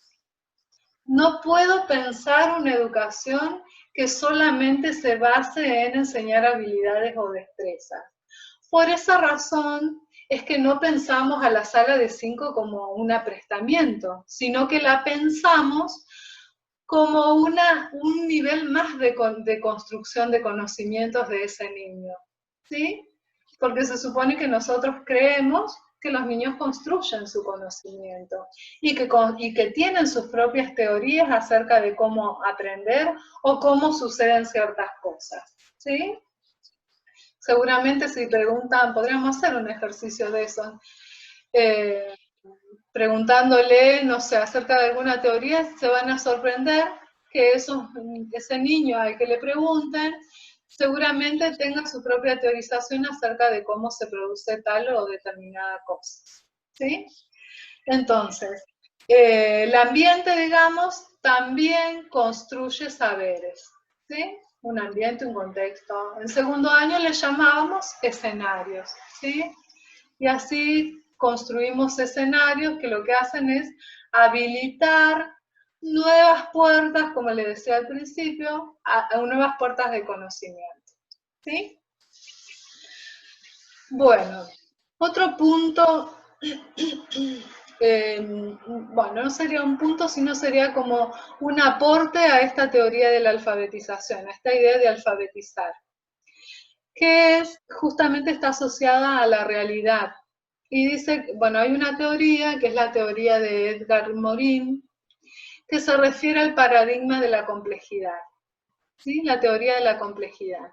Speaker 1: No puedo pensar una educación que solamente se base en enseñar habilidades o destrezas. Por esa razón es que no pensamos a la sala de 5 como un aprestamiento, sino que la pensamos como un nivel más de construcción de conocimientos de ese niño. ¿Sí? Porque se supone que nosotros creemos que los niños construyen su conocimiento y que tienen sus propias teorías acerca de cómo aprender o cómo suceden ciertas cosas, ¿sí? Seguramente si preguntan, podríamos hacer un ejercicio de eso, preguntándole, no sé, acerca de alguna teoría, se van a sorprender que ese niño al que le pregunten seguramente tenga su propia teorización acerca de cómo se produce tal o determinada cosa, ¿sí? Entonces, el ambiente, digamos, también construye saberes, ¿sí? Un ambiente, un contexto. En segundo año le llamábamos escenarios, ¿sí? Y así construimos escenarios que lo que hacen es habilitar nuevas puertas, como le decía al principio, a nuevas puertas de conocimiento, ¿sí? Bueno, otro punto, bueno, no sería un punto, sino sería como un aporte a esta teoría de la alfabetización, a esta idea de alfabetizar, que justamente está asociada a la realidad. Y dice, bueno, hay una teoría, que es la teoría de Edgar Morin, que se refiere al paradigma de la complejidad, ¿sí? La teoría de la complejidad.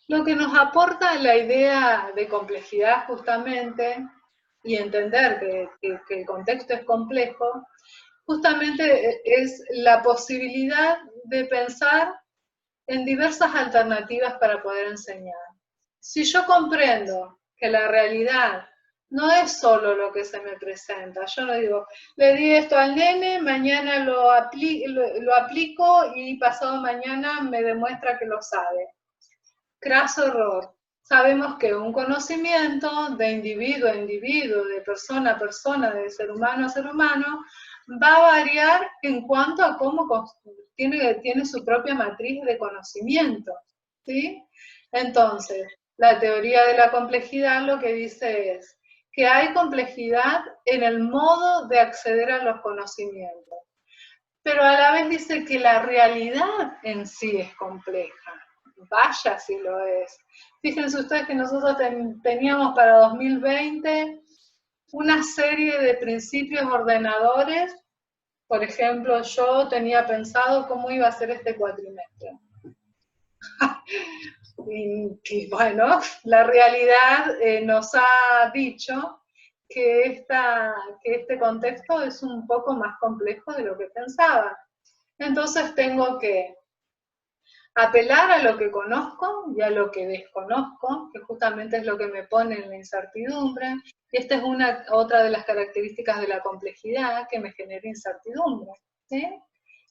Speaker 1: Lo que nos aporta la idea de complejidad justamente, y entender que el contexto es complejo, justamente es la posibilidad de pensar en diversas alternativas para poder enseñar. Si yo comprendo que la realidad no es solo lo que se me presenta, yo no digo, le di esto al nene, mañana lo aplico y pasado mañana me demuestra que lo sabe. Craso error. Sabemos que un conocimiento de individuo a individuo, de persona a persona, de ser humano a ser humano, va a variar en cuanto a cómo tiene su propia matriz de conocimiento, ¿sí? Entonces, la teoría de la complejidad lo que dice es que hay complejidad en el modo de acceder a los conocimientos, pero a la vez dice que la realidad en sí es compleja. Vaya si lo es. Fíjense ustedes que nosotros teníamos para 2020 una serie de principios ordenadores. Por ejemplo, yo tenía pensado cómo iba a ser este cuatrimestre. y bueno, la realidad nos ha dicho que este contexto es un poco más complejo de lo que pensaba. Entonces tengo que apelar a lo que conozco y a lo que desconozco, que justamente es lo que me pone en la incertidumbre. Y esta es otra de las características de la complejidad que me genera incertidumbre, ¿sí?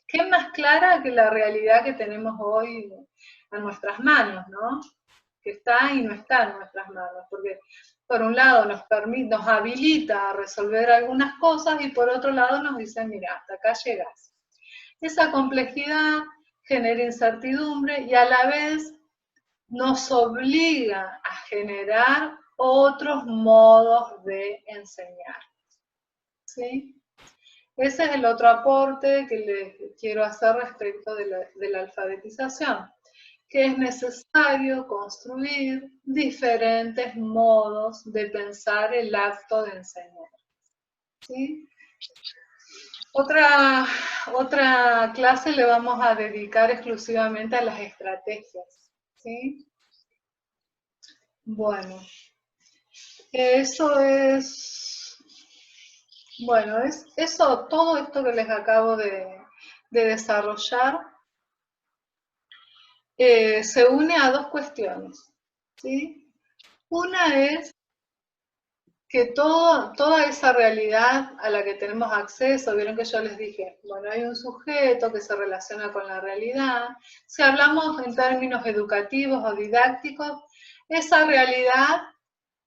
Speaker 1: ¿Qué más clara que la realidad que tenemos hoy a nuestras manos, ¿no? Que está y no está en nuestras manos, porque por un lado nos habilita a resolver algunas cosas y por otro lado nos dice, mira, hasta acá llegás. Esa complejidad genera incertidumbre y a la vez nos obliga a generar otros modos de enseñar, ¿sí? Ese es el otro aporte que les quiero hacer respecto de la alfabetización, que es necesario construir diferentes modos de pensar el acto de enseñar, ¿sí? Otra clase le vamos a dedicar exclusivamente a las estrategias, ¿sí? Bueno, eso es, bueno, todo esto que les acabo de desarrollar se une a dos cuestiones, ¿sí? Una es que toda esa realidad a la que tenemos acceso, vieron que yo les dije, bueno, hay un sujeto que se relaciona con la realidad. Si hablamos en términos educativos o didácticos, esa realidad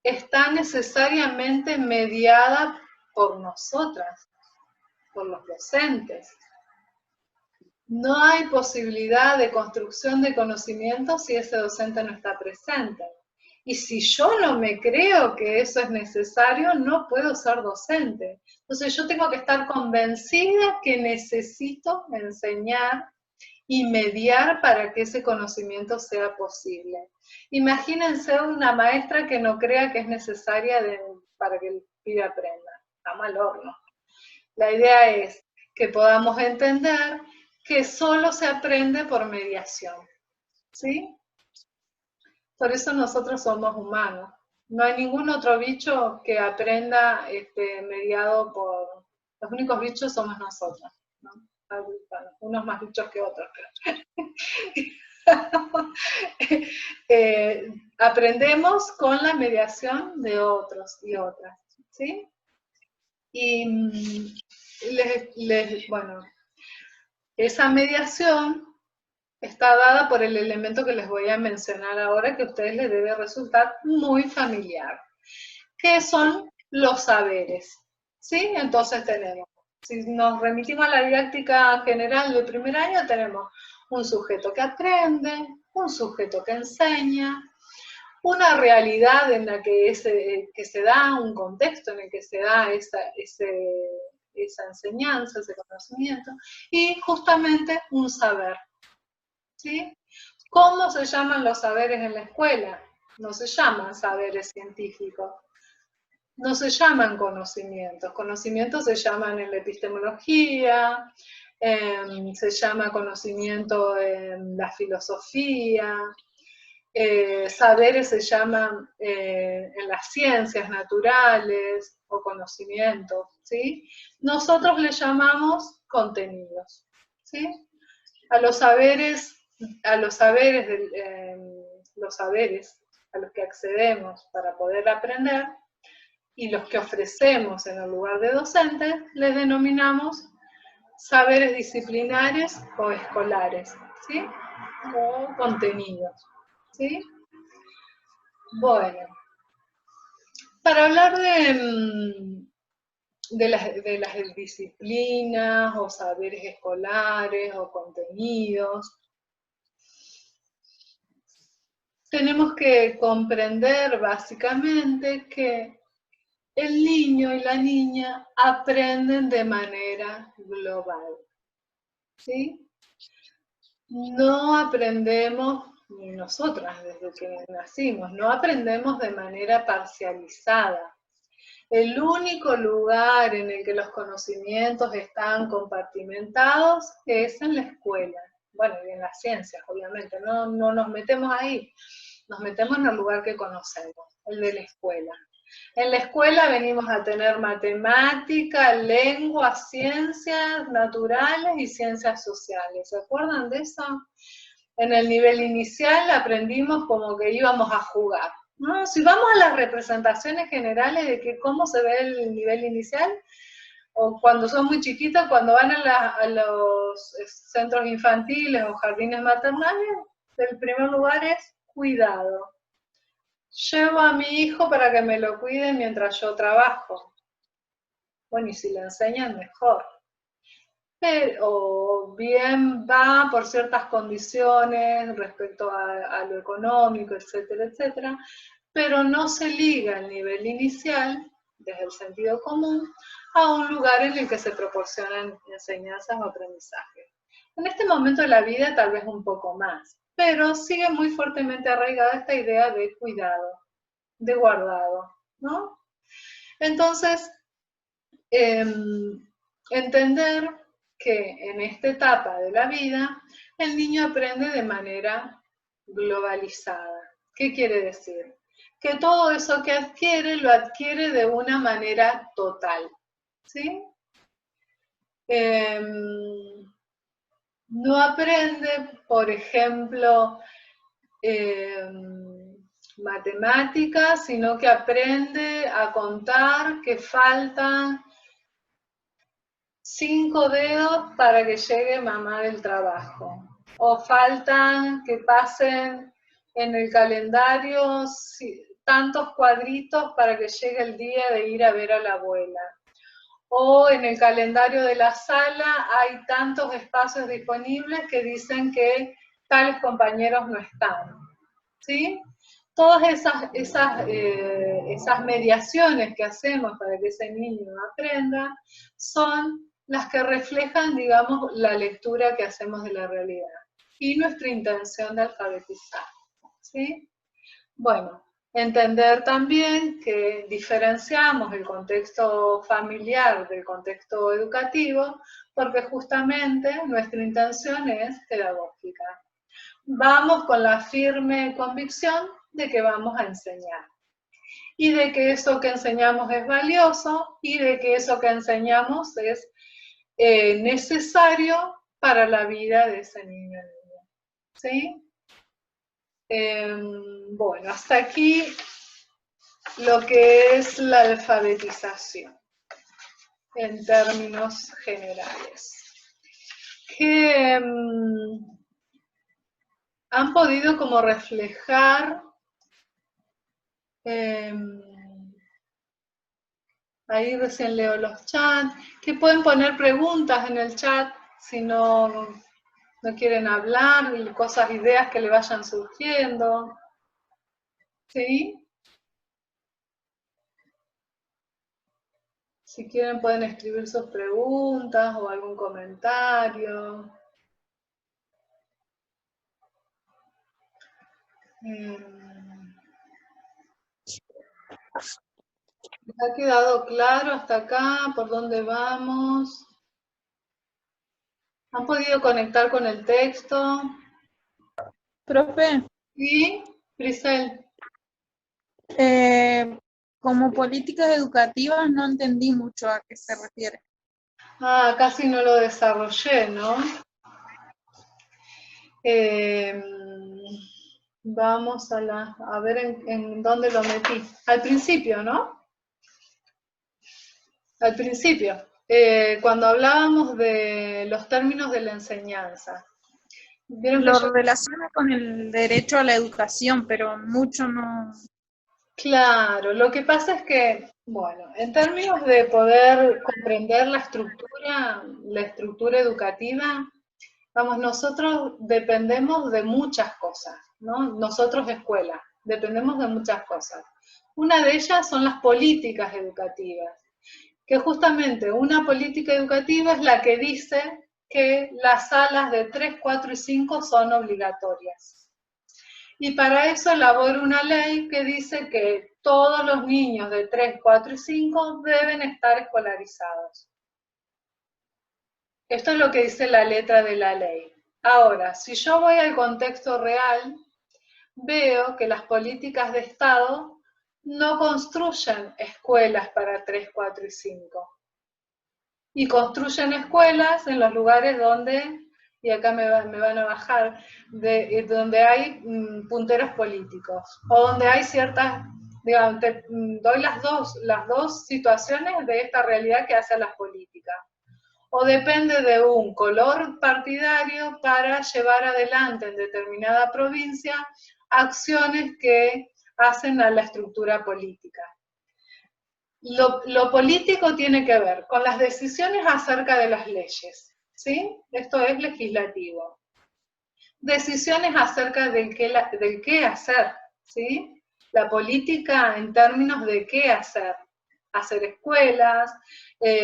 Speaker 1: está necesariamente mediada por nosotras, por los docentes. No hay posibilidad de construcción de conocimiento si ese docente no está presente. Y si yo no me creo que eso es necesario, no puedo ser docente. Entonces yo tengo que estar convencida que necesito enseñar y mediar para que ese conocimiento sea posible. Imagínense una maestra que no crea que es necesaria para que el pibe aprenda. Está mal horno. La idea es que podamos entender que solo se aprende por mediación, ¿sí? Por eso nosotros somos humanos. No hay ningún otro bicho que aprenda mediado por... Los únicos bichos somos nosotros, ¿no? Bueno, unos más bichos que otros, pero... aprendemos con la mediación de otros y otras, ¿sí? Y bueno, esa mediación está dada por el elemento que les voy a mencionar ahora, que a ustedes les debe resultar muy familiar, que son los saberes, ¿sí? Entonces tenemos, si nos remitimos a la didáctica general del primer año, tenemos un sujeto que aprende, un sujeto que enseña, una realidad en la que se da, un contexto en el que se da esa enseñanza, ese conocimiento, y justamente un saber, ¿sí? ¿Cómo se llaman los saberes en la escuela? No se llaman saberes científicos, no se llaman conocimientos. Conocimientos se llaman en la epistemología, se llama conocimiento en la filosofía, saberes se llaman en las ciencias naturales o conocimientos, ¿sí? Nosotros le llamamos contenidos, ¿sí? Los saberes a los que accedemos para poder aprender y los que ofrecemos en el lugar de docentes, les denominamos saberes disciplinares o escolares, ¿sí? O contenidos, ¿sí? Bueno, para hablar de las disciplinas o saberes escolares o contenidos, tenemos que comprender básicamente que el niño y la niña aprenden de manera global, ¿sí? No aprendemos, ni nosotras desde que nacimos, no aprendemos de manera parcializada. El único lugar en el que los conocimientos están compartimentados es en la escuela. Bueno, y en las ciencias, obviamente, no nos metemos ahí, nos metemos en el lugar que conocemos, el de la escuela. En la escuela venimos a tener matemática, lengua, ciencias naturales y ciencias sociales. ¿Se acuerdan de eso? En el nivel inicial aprendimos como que íbamos a jugar, ¿no? Si vamos a las representaciones generales de cómo se ve el nivel inicial, o cuando son muy chiquitos, cuando van a los centros infantiles o jardines maternales, el primer lugar es cuidado. Llevo a mi hijo para que me lo cuide mientras yo trabajo. Bueno, y si le enseñan, mejor. O bien va por ciertas condiciones respecto a lo económico, etcétera, etcétera, pero no se liga el nivel inicial, desde el sentido común, a un lugar en el que se proporcionan enseñanzas o aprendizajes. En este momento de la vida tal vez un poco más, pero sigue muy fuertemente arraigada esta idea de cuidado, de guardado, ¿no? Entonces, entender que en esta etapa de la vida el niño aprende de manera globalizada. ¿Qué quiere decir? Que todo eso que adquiere, lo adquiere de una manera total, ¿sí? No aprende, por ejemplo, matemáticas, sino que aprende a contar que faltan 5 dedos para que llegue mamá del trabajo. O faltan que pasen en el calendario tantos cuadritos para que llegue el día de ir a ver a la abuela. O en el calendario de la sala hay tantos espacios disponibles que dicen que tales compañeros no están, ¿sí? Todas esas mediaciones que hacemos para que ese niño aprenda son las que reflejan, digamos, la lectura que hacemos de la realidad y nuestra intención de alfabetizar, ¿sí? Bueno, Entender también que diferenciamos el contexto familiar del contexto educativo, porque justamente nuestra intención es pedagógica. Vamos con la firme convicción de que vamos a enseñar, y de que eso que enseñamos es valioso, y de que eso que enseñamos es necesario para la vida de ese niño. ¿Sí? Bueno, hasta aquí lo que es la alfabetización, en términos generales. Que han podido como reflejar, ahí recién leo los chats, que pueden poner preguntas en el chat si no quieren hablar, cosas, ideas que le vayan surgiendo. ¿Sí? Si quieren pueden escribir sus preguntas o algún comentario. ¿Les ha quedado claro hasta acá por dónde vamos? ¿Han podido conectar con el texto?
Speaker 2: Profe,
Speaker 1: ¿Sí? Grisel.
Speaker 2: como políticas educativas no entendí mucho a qué se refiere.
Speaker 1: Ah, casi no lo desarrollé, ¿no? Vamos a ver en dónde lo metí. Al principio, ¿no? Al principio, cuando hablábamos de los términos de la enseñanza. ¿Vieron que
Speaker 2: Lo relaciona con el derecho a la educación, pero mucho no.
Speaker 1: Claro, lo que pasa es que, bueno, en términos de poder comprender la estructura educativa, vamos, nosotros dependemos de muchas cosas, ¿no? Nosotros escuela, dependemos de muchas cosas. Una de ellas son las políticas educativas, que justamente una política educativa es la que dice que las salas de 3, 4 y 5 son obligatorias. Y para eso elabora una ley que dice que todos los niños de 3, 4 y 5 deben estar escolarizados. Esto es lo que dice la letra de la ley. Ahora, si yo voy al contexto real, veo que las políticas de Estado no construyen escuelas para 3, 4 y 5. Y construyen escuelas en los lugares donde, y acá me van a bajar, donde hay punteros políticos, o donde hay ciertas, digamos, doy las dos situaciones de esta realidad que hace las políticas. O depende de un color partidario para llevar adelante en determinada provincia acciones que hacen a la estructura política. Lo político tiene que ver con las decisiones acerca de las leyes, ¿sí? Esto es legislativo. Decisiones acerca del qué hacer, ¿sí? La política en términos de qué hacer. Hacer escuelas,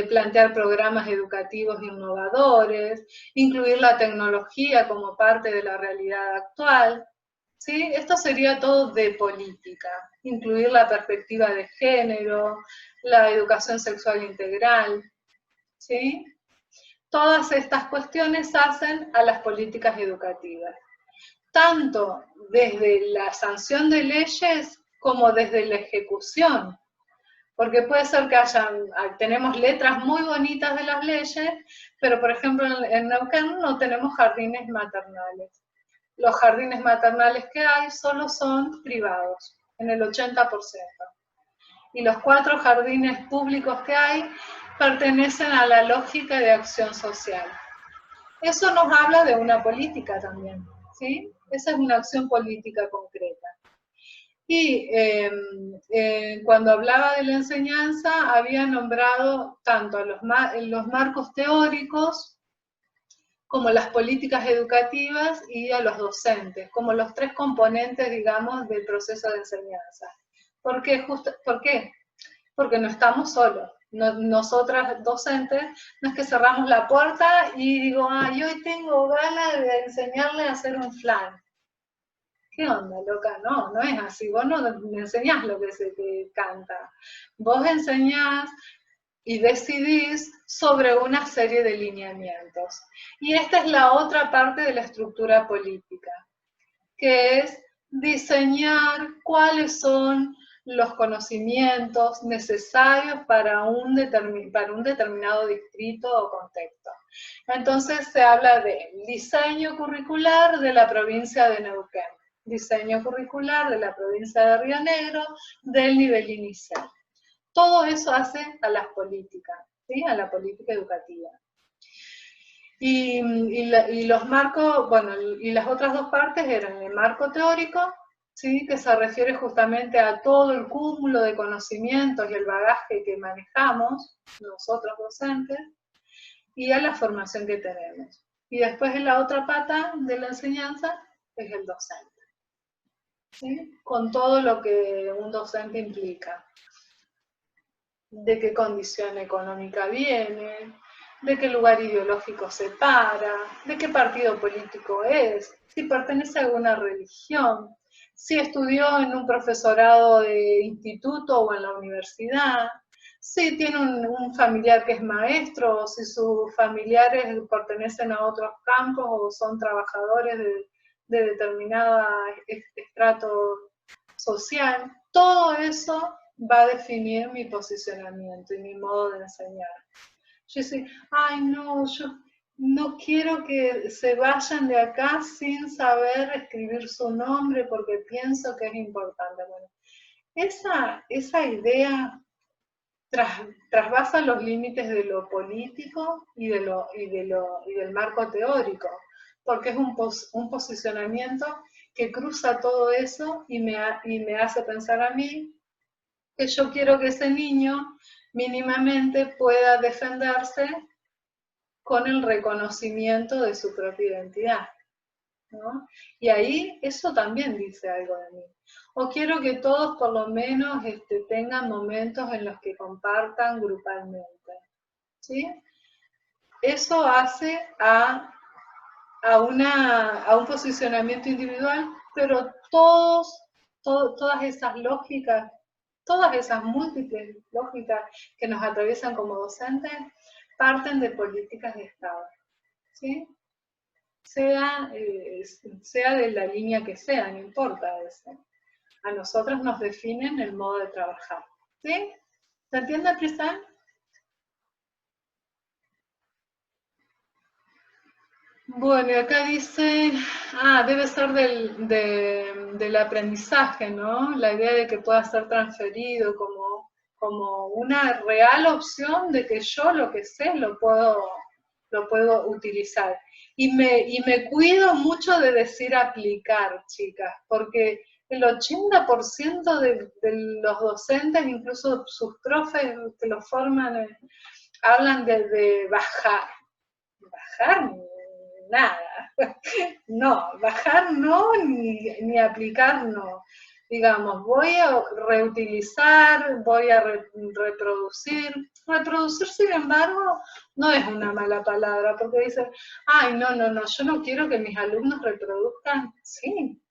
Speaker 1: plantear programas educativos innovadores, incluir la tecnología como parte de la realidad actual, ¿sí? Esto sería todo de política, incluir la perspectiva de género, la educación sexual integral, ¿sí? Todas estas cuestiones hacen a las políticas educativas, tanto desde la sanción de leyes como desde la ejecución, porque puede ser que tenemos letras muy bonitas de las leyes, pero por ejemplo en Neuquén no tenemos jardines maternales. Los jardines maternales que hay solo son privados, en el 80%. Y los 4 jardines públicos que hay pertenecen a la lógica de acción social. Eso nos habla de una política también, ¿sí? Esa es una acción política concreta. Y cuando hablaba de la enseñanza, había nombrado tanto a los marcos teóricos, como las políticas educativas y a los docentes, como los 3 componentes, digamos, del proceso de enseñanza. ¿Por qué? Porque no estamos solos. Nosotras docentes no es que cerramos la puerta y digo, hoy tengo ganas de enseñarle a hacer un flan. ¿Qué onda, loca? No, no es así. Vos no me enseñás lo que se te canta. Vos enseñás y decidís sobre una serie de lineamientos. Y esta es la otra parte de la estructura política, que es diseñar cuáles son los conocimientos necesarios para un determinado distrito o contexto. Entonces se habla de diseño curricular de la provincia de Neuquén, diseño curricular de la provincia de Río Negro, del nivel inicial. Todo eso hace a las políticas, ¿sí? A la política educativa. Y los marcos, bueno, y las otras dos partes eran el marco teórico, ¿sí? Que se refiere justamente a todo el cúmulo de conocimientos y el bagaje que manejamos nosotros docentes, y a la formación que tenemos. Y después en la otra pata de la enseñanza es el docente, ¿sí? Con todo lo que un docente implica. De qué condición económica viene, de qué lugar ideológico se para, de qué partido político es, si pertenece a alguna religión, si estudió en un profesorado de instituto o en la universidad, si tiene un familiar que es maestro, o si sus familiares pertenecen a otros campos o son trabajadores de determinado estrato social. Todo eso va a definir mi posicionamiento y mi modo de enseñar. Yo decía, ay no, yo no quiero que se vayan de acá sin saber escribir su nombre porque pienso que es importante. Bueno, esa idea trasvasa los límites de lo político y del marco teórico, porque es un posicionamiento que cruza todo eso y me hace pensar a mí que yo quiero que ese niño mínimamente pueda defenderse con el reconocimiento de su propia identidad, ¿no? Y ahí eso también dice algo de mí. O quiero que todos por lo menos tengan momentos en los que compartan grupalmente, ¿sí? Eso hace a un posicionamiento individual, pero todas esas lógicas, todas esas múltiples lógicas que nos atraviesan como docentes, parten de políticas de Estado, ¿sí? Sea de la línea que sea, no importa eso. A nosotros nos definen el modo de trabajar, ¿sí? ¿Se entiende, Prisán? Bueno, y acá dice, debe ser del aprendizaje, ¿no? La idea de que pueda ser transferido como una real opción de que yo lo que sé lo puedo utilizar. Y me cuido mucho de decir aplicar, chicas, porque el 80% de los docentes, incluso sus profes que los forman, hablan de bajar. Bajar, nada. No, bajar no, ni aplicar no. Digamos, voy a reutilizar, voy a reproducir. Reproducir, sin embargo, no es una mala palabra, porque dicen, ay, no, yo no quiero que mis alumnos reproduzcan. Sí,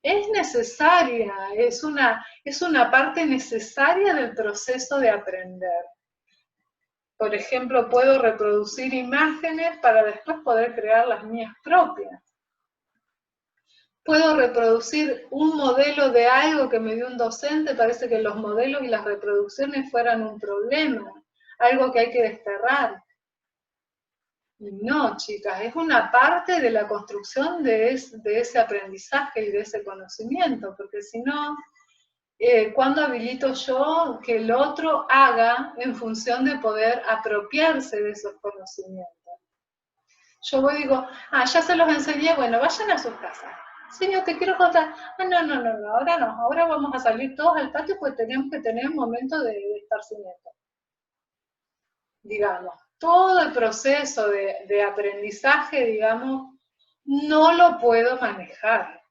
Speaker 1: es necesaria, es una parte necesaria del proceso de aprender. Por ejemplo, puedo reproducir imágenes para después poder crear las mías propias. Puedo reproducir un modelo de algo que me dio un docente, parece que los modelos y las reproducciones fueran un problema, algo que hay que desterrar. Y no, chicas, es una parte de la construcción de ese aprendizaje y de ese conocimiento, porque si no, ¿cuándo habilito yo que el otro haga en función de poder apropiarse de esos conocimientos? Yo voy y digo, ya se los enseñé, bueno, vayan a sus casas. Señor, te quiero contar. No, ahora vamos a salir todos al patio porque tenemos que tener un momento de esparcimiento. Digamos, todo el proceso de aprendizaje, digamos, no lo puedo manejar.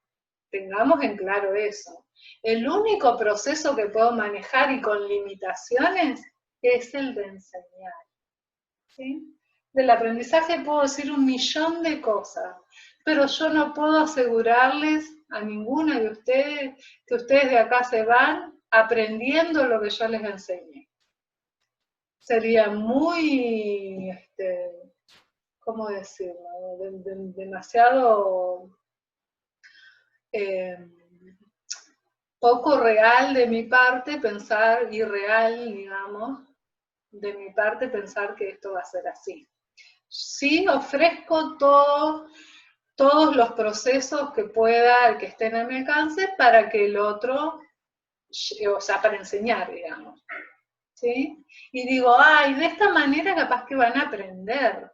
Speaker 1: Tengamos en claro eso. El único proceso que puedo manejar y con limitaciones es el de enseñar. ¿Sí? Del aprendizaje puedo decir 1.000.000 de cosas, pero yo no puedo asegurarles a ninguna de ustedes, que ustedes de acá se van aprendiendo lo que yo les enseñé. Sería muy, ¿cómo decirlo? Demasiado poco real de mi parte pensar, irreal, digamos, de mi parte pensar que esto va a ser así. Sí ofrezco todos los procesos que pueda, que estén a mi alcance, para que el otro, o sea, para enseñar, digamos. ¿Sí? Y digo, ay, de esta manera capaz que van a aprender.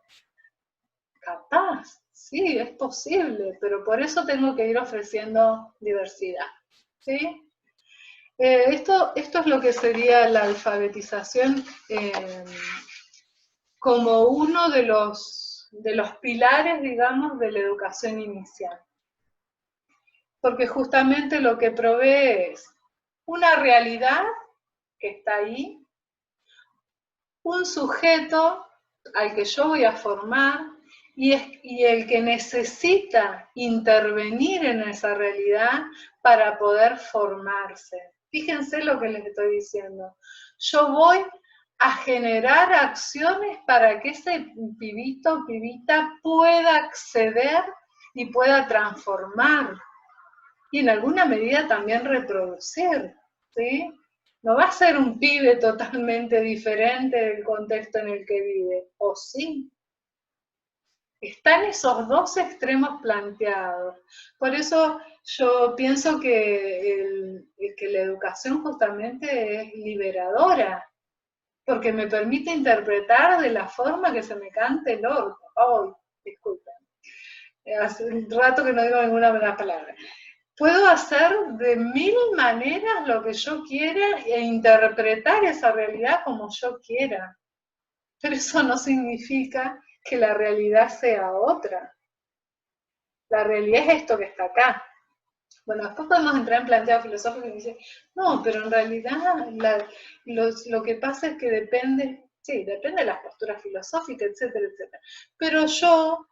Speaker 1: Capaz, sí, es posible, pero por eso tengo que ir ofreciendo diversidad. ¿Sí? Esto es lo que sería la alfabetización como uno de los pilares, digamos, de la educación inicial. Porque justamente lo que provee es una realidad que está ahí, un sujeto al que yo voy a formar y el que necesita intervenir en esa realidad para poder formarse. Fíjense lo que les estoy diciendo. Yo voy a generar acciones para que ese pibito o pibita pueda acceder y pueda transformar. Y en alguna medida también reproducir, ¿sí? No va a ser un pibe totalmente diferente del contexto en el que vive, ¿o sí? Están esos dos extremos planteados. Por eso yo pienso que la educación justamente es liberadora, porque me permite interpretar de la forma que se me cante el orto. ¡Ay, disculpen! Hace un rato que no digo ninguna buena palabra. Puedo hacer de 1000 maneras lo que yo quiera e interpretar esa realidad como yo quiera. Pero eso no significa que la realidad sea otra. La realidad es esto que está acá. Bueno, después podemos entrar en planteado filosófico y decir, no, pero en realidad lo que pasa es que depende de las posturas filosóficas, etcétera, etcétera. Pero yo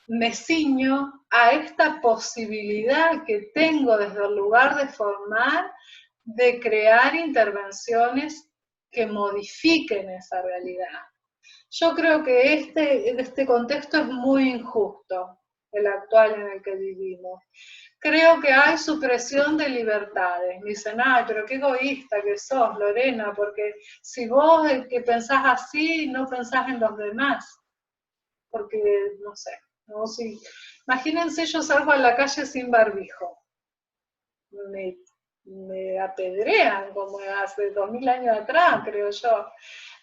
Speaker 1: me ciño a esta posibilidad que tengo desde el lugar de formar, de crear intervenciones que modifiquen esa realidad. Yo creo que este contexto es muy injusto, el actual en el que vivimos. Creo que hay supresión de libertades. Me dicen, ay, pero qué egoísta que sos, Lorena, porque si vos que pensás así, no pensás en los demás. Porque, no sé, ¿no? Si, imagínense, yo salgo a la calle sin barbijo. Me apedrean como hace 2000 años atrás, creo yo.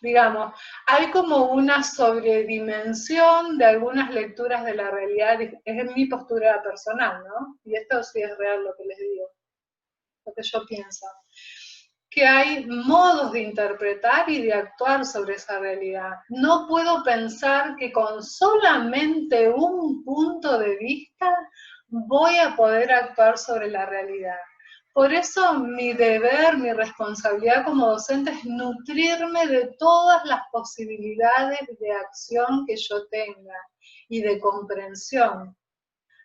Speaker 1: Digamos, hay como una sobredimensión de algunas lecturas de la realidad, es mi postura personal, ¿no? Y esto sí es real lo que les digo, lo que yo pienso. Que hay modos de interpretar y de actuar sobre esa realidad. No puedo pensar que con solamente un punto de vista voy a poder actuar sobre la realidad. Por eso mi deber, mi responsabilidad como docente es nutrirme de todas las posibilidades de acción que yo tenga y de comprensión.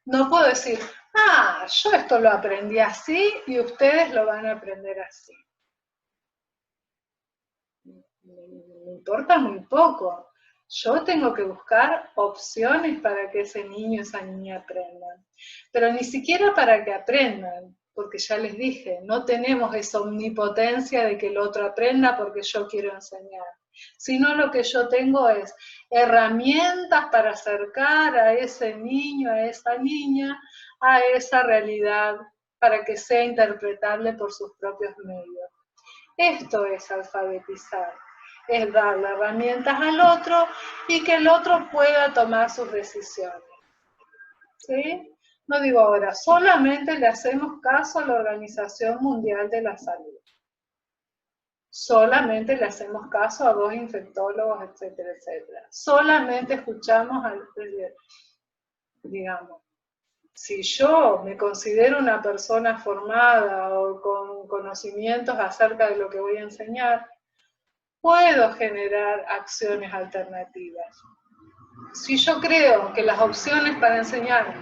Speaker 1: No puedo decir, yo esto lo aprendí así y ustedes lo van a aprender así. Me importa muy poco. Yo tengo que buscar opciones para que ese niño, esa niña aprendan. Pero ni siquiera para que aprendan, porque ya les dije, no tenemos esa omnipotencia de que el otro aprenda porque yo quiero enseñar. Sino lo que yo tengo es herramientas para acercar a ese niño, a esa niña, a esa realidad, para que sea interpretable por sus propios medios. Esto es alfabetizar, es darle herramientas al otro y que el otro pueda tomar sus decisiones. ¿Sí? No digo ahora, solamente le hacemos caso a la Organización Mundial de la Salud. Solamente le hacemos caso a 2 infectólogos, etcétera, etcétera. Solamente escuchamos al, digamos, si yo me considero una persona formada o con conocimientos acerca de lo que voy a enseñar, puedo generar acciones alternativas. Si yo creo que las opciones para enseñar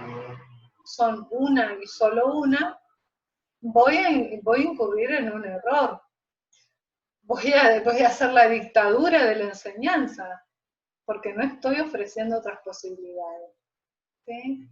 Speaker 1: son una y solo una, voy a incurrir en un error. Voy a hacer la dictadura de la enseñanza, porque no estoy ofreciendo otras posibilidades. ¿Sí?